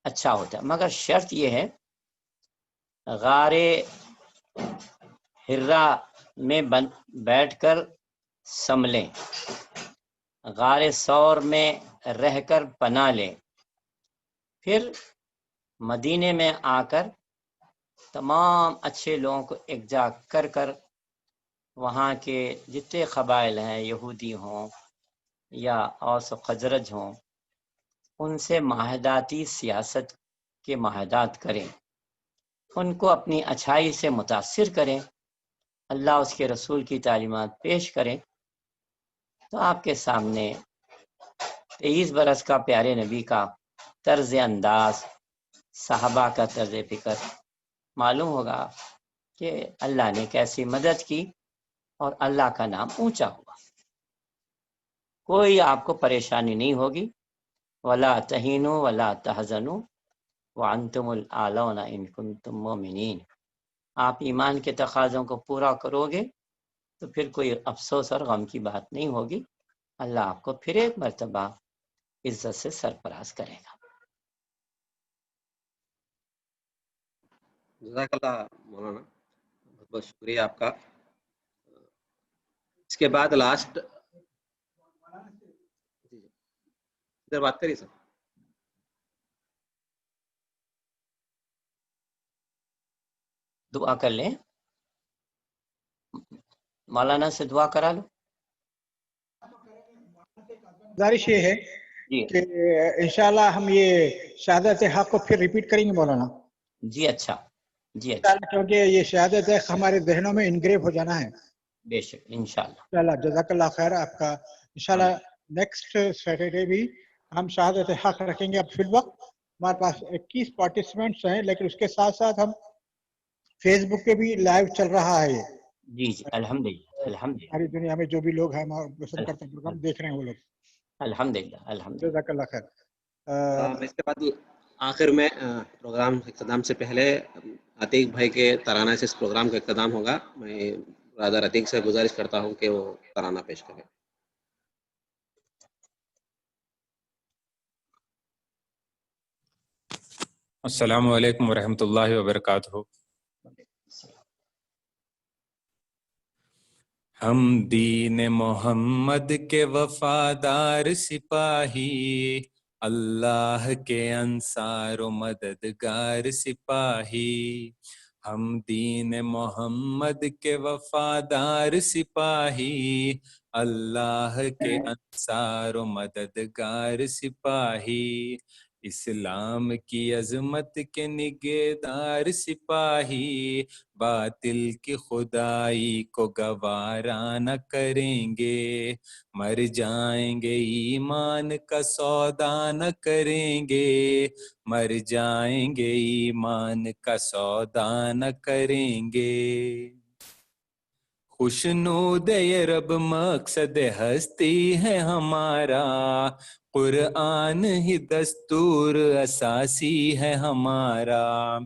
اچھا ہوتا ہے۔ مگر شرط یہ ہے غار حرا میں بیٹھ کر سنبھلیں، غار ثور میں رہ کر پناہ لیں، پھر مدینے میں آ کر تمام اچھے لوگوں کو اکجا کر کر وہاں کے جتنے قبائل ہیں، یہودی ہوں یا اوس و خزرج ہوں، ان سے معاہداتی سیاست کے معاہدات کریں، ان کو اپنی اچھائی سے متاثر کریں، اللہ اس کے رسول کی تعلیمات پیش کریں، تو آپ کے سامنے 23 برس کا پیارے نبی کا طرز انداز، صحابہ کا طرز فکر معلوم ہوگا کہ اللہ نے کیسی مدد کی اور اللہ کا نام اونچا ہوا۔ کوئی آپ کو پریشانی نہیں ہوگی، ولا تہینوا ولا تحزنوا وانتم الاعلون ان کنتم مؤمنین۔ آپ ایمان کے تقاضوں کو پورا کرو گے تو پھر کوئی افسوس اور غم کی بات نہیں ہوگی، اللہ آپ کو پھر ایک مرتبہ عزت سے سرفراز کرے گا۔ جزاک اللہ مولانا، بہت بہت شکریہ آپ کا۔ اس کے بعد لاسٹ ادھر بات کریے سر۔ دعا کر لیں، مولانا سے دعا کرا لو۔ گزارش یہ ہے جی کہ انشاءاللہ ہم یہ شہادت حق کو پھر ریپیٹ کریں گے مولانا، جی اچھا، جی اچھا، کیونکہ یہ شہادت حق ہمارے ذہنوں میں انگریو ہو جانا ہے بے شک انشاءاللہ۔ انشاءاللہ۔ جزاک اللہ خیر آپ کا۔ انشاءاللہ نیکسٹ سیٹرڈے بھی ہم شہادت حق رکھیں گے۔ اب فی الوقت ہمارے پاس 21 پارٹیسپینٹس ہیں، لیکن اس کے ساتھ ساتھ ہم فیس بک پہ بھی لائیو چل رہا ہے یہ، جی جی الحمدللہ الحمدللہ ساری دنیا میں جو بھی لوگ ہیں ہمارا پسند کرتے ہیں پروگرام دیکھ رہے ہیں وہ لوگ۔ الحمدللہ الحمدللہ۔ جزاک اللہ خیر۔ اس کے بعد آخر میں پروگرام اختتام سے پہلے عتیق بھائی کے ترانہ سے اس پروگرام کا اختتام ہوگا۔ میں برادر عتیق سے گزارش کرتا ہوں کہ وہ ترانہ پیش کریں۔ السلام علیکم ورحمۃ اللہ وبرکاتہ۔ ہم دین محمد کے وفادار سپاہی، اللہ کے انصار و مددگار سپاہی۔ ہم دین محمد کے وفادار سپاہی، اللہ کے انصار و مددگار سپاہی۔ اسلام کی عظمت کے نگہدار سپاہی، باطل کی خدائی کو گوارا نہ کریں گے، مر جائیں گے ایمان کا سودا نہ کریں گے، مر جائیں گے ایمان کا سودا نہ کریں گے۔ خوشنود یہ رب مقصد ہستی ہے ہمارا، قرآن ہی دستور اساسی ہے ہمارا۔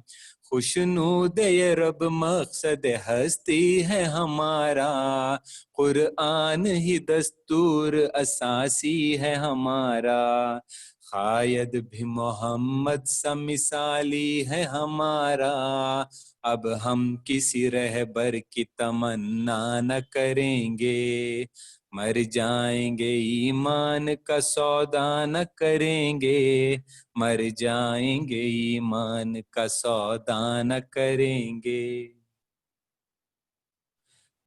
خوشنود یہ رب مقصد ہستی ہے ہمارا، قرآن ہی دستور اساسی ہے ہمارا۔ قائد بھی محمد سا مثالی ہے ہمارا، اب ہم کسی رہبر کی تمنا نہ کریں گے، مر جائیں گے ایمان کا سودا نہ کریں گے، مر جائیں گے ایمان کا سودا نہ کریں گے۔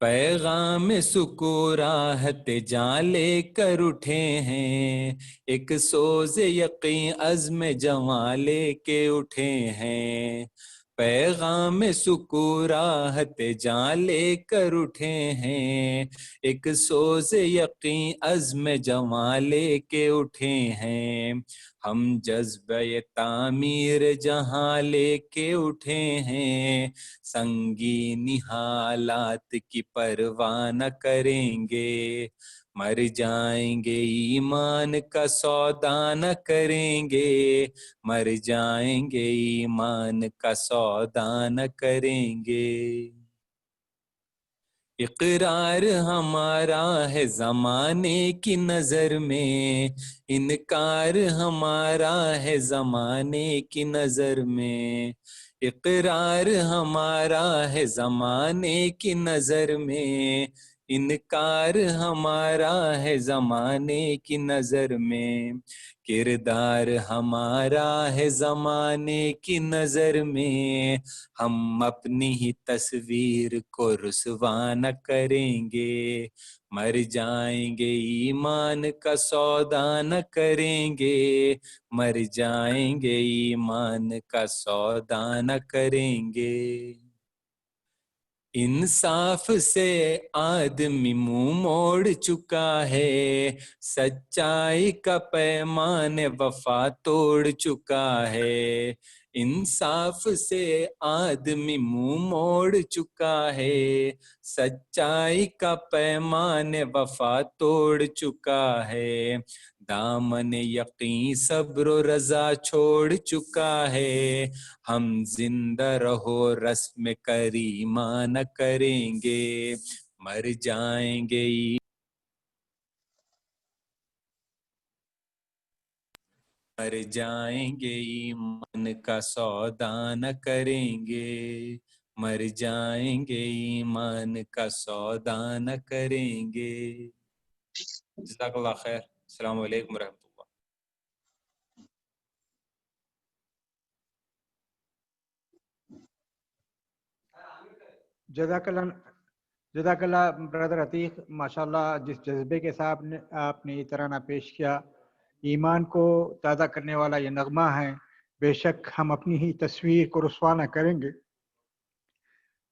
پیغام سکور راحت جاں لے کر اٹھے ہیں، ایک سوز یقین عزم جواں لے کے اٹھے ہیں۔ پیغام سکور راحت جاں لے کر اٹھے ہیں، ایک سوز یقین عزم جواں لے کے اٹھے ہیں۔ ہم جذبہ تعمیر جہاں لے کے اٹھے ہیں، سنگینی حالات کی پرواہ نہ کریں گے، مر جائیں گے ایمان کا سودا نہ کریں گے، مر جائیں گے ایمان کا سودا نہ کریں گے۔ اقرار ہمارا ہے زمانے کی نظر میں، انکار ہمارا ہے زمانے کی نظر میں۔ اقرار ہمارا ہے زمانے کی نظر میں، انکار ہمارا ہے زمانے کی نظر میں۔ کردار ہمارا ہے زمانے کی نظر میں، ہم اپنی ہی تصویر کو رسوا نہ کریں گے، مر جائیں گے ایمان کا سودا نہ کریں گے، مر جائیں گے ایمان کا سودا نہ کریں گے۔ انصاف سے آدمی منہ موڑ چکا ہے، سچائی کا پیمان وفا توڑ چکا ہے۔ انصاف سے آدمی منہ موڑ چکا ہے، سچائی کا پیمان وفا توڑ چکا ہے۔ دامن یقین صبر و رضا چھوڑ چکا ہے، ہم زندہ رہو رسم کریمہ نہ کریں گے، مر جائیں گے مر جائیں گے ایمان کا سودا نہ کریں گے، مر جائیں گے ایمان کا سودا نہ کریں گے۔ جزاک اللہ خیر۔ السلام علیکم ورحمۃ اللہ۔ جزاک اللہ برادر عتیق، ماشاءاللہ جس جذبے کے ساتھ آپ نے یہ ترانہ پیش کیا، ایمان کو تازہ کرنے والا یہ نغمہ ہے۔ بے شک ہم اپنی ہی تصویر کو رسوا نہ کریں گے،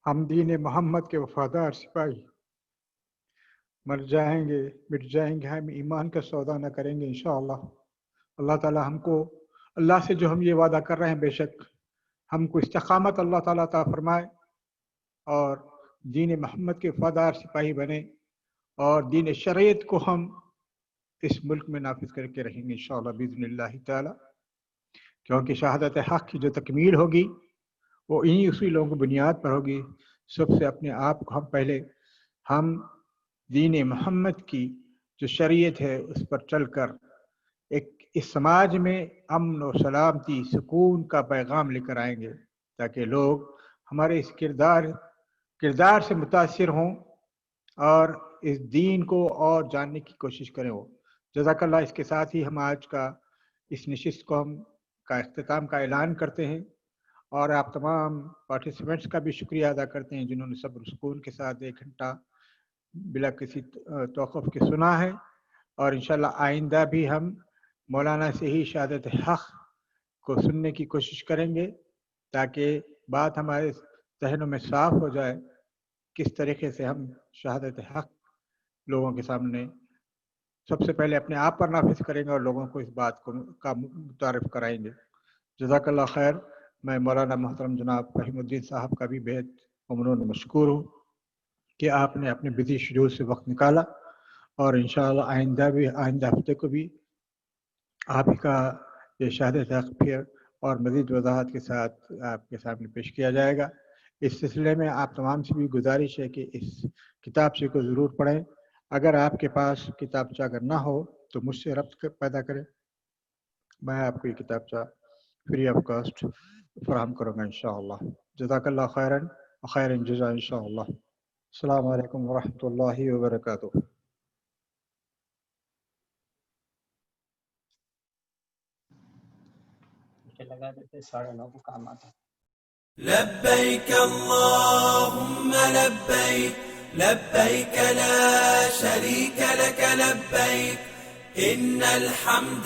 ہم دین محمد کے وفادار سپاہی، مر جائیں گے مٹ جائیں گے، ہم ایمان کا سودا نہ کریں گے انشاءاللہ۔ اللہ تعالی ہم کو، اللہ سے جو ہم یہ وعدہ کر رہے ہیں، بے شک ہم کو استقامت اللہ تعالیٰ عطا فرمائے اور دین محمد کے وفادار سپاہی بنے، اور دین شریعت کو ہم اس ملک میں نافذ کر کے رہیں گے انشاءاللہ باذن اللہ تعالی، کیونکہ شہادت حق کی جو تکمیل ہوگی وہ انہی اصولوں کی بنیاد پر ہوگی۔ سب سے اپنے آپ کو ہم دین محمد کی جو شریعت ہے اس پر چل کر ایک اس سماج میں امن و سلامتی، سکون کا پیغام لے کر آئیں گے، تاکہ لوگ ہمارے اس کردار سے متاثر ہوں اور اس دین کو اور جاننے کی کوشش کریں وہ۔ جزاک اللہ۔ اس کے ساتھ ہی ہم آج کا اس نشست کو ہم کا اختتام کا اعلان کرتے ہیں، اور آپ تمام پارٹیسپینٹس کا بھی شکریہ ادا کرتے ہیں جنہوں نے صبر و سکون کے ساتھ 1 گھنٹہ بلا کسی توقف کے سنا ہے، اور انشاءاللہ آئندہ بھی ہم مولانا سے ہی شہادت حق کو سننے کی کوشش کریں گے، تاکہ بات ہمارے ذہنوں میں صاف ہو جائے کس طریقے سے ہم شہادت حق لوگوں کے سامنے سب سے پہلے اپنے آپ پر نافذ کریں گے اور لوگوں کو اس بات کا متعارف کرائیں گے۔ جزاک اللہ خیر۔ میں مولانا محترم جناب فہیم الدین صاحب کا بھی بہت ممنون و مشکور ہوں کہ آپ نے اپنے بزی شیڈول سے وقت نکالا، اور انشاءاللہ آئندہ ہفتے کو بھی آپ کا یہ شہادت حق پھر اور مزید وضاحت کے ساتھ آپ کے سامنے پیش کیا جائے گا۔ اس سلسلے میں آپ تمام سے بھی گزارش ہے کہ اس کتاب سے کو ضرور پڑھیں۔ اگر آپ کے پاس کتابچہ اگر نہ ہو تو مجھ سے ربط پیدا کریں، میں آپ کو یہ کتابچہ فری آف کاسٹ فراہم کروں گا انشاءاللہ۔ جزاک اللہ خیراً وخیر جزا انشاءاللہ۔ السلام علیکم ورحمۃ اللہ وبرکاتہ۔ پہ لگا دیتے 9:30 کو کام آتا. لبيك اللهم لبيك لبيك لا شريك لك لبيك إن الحمد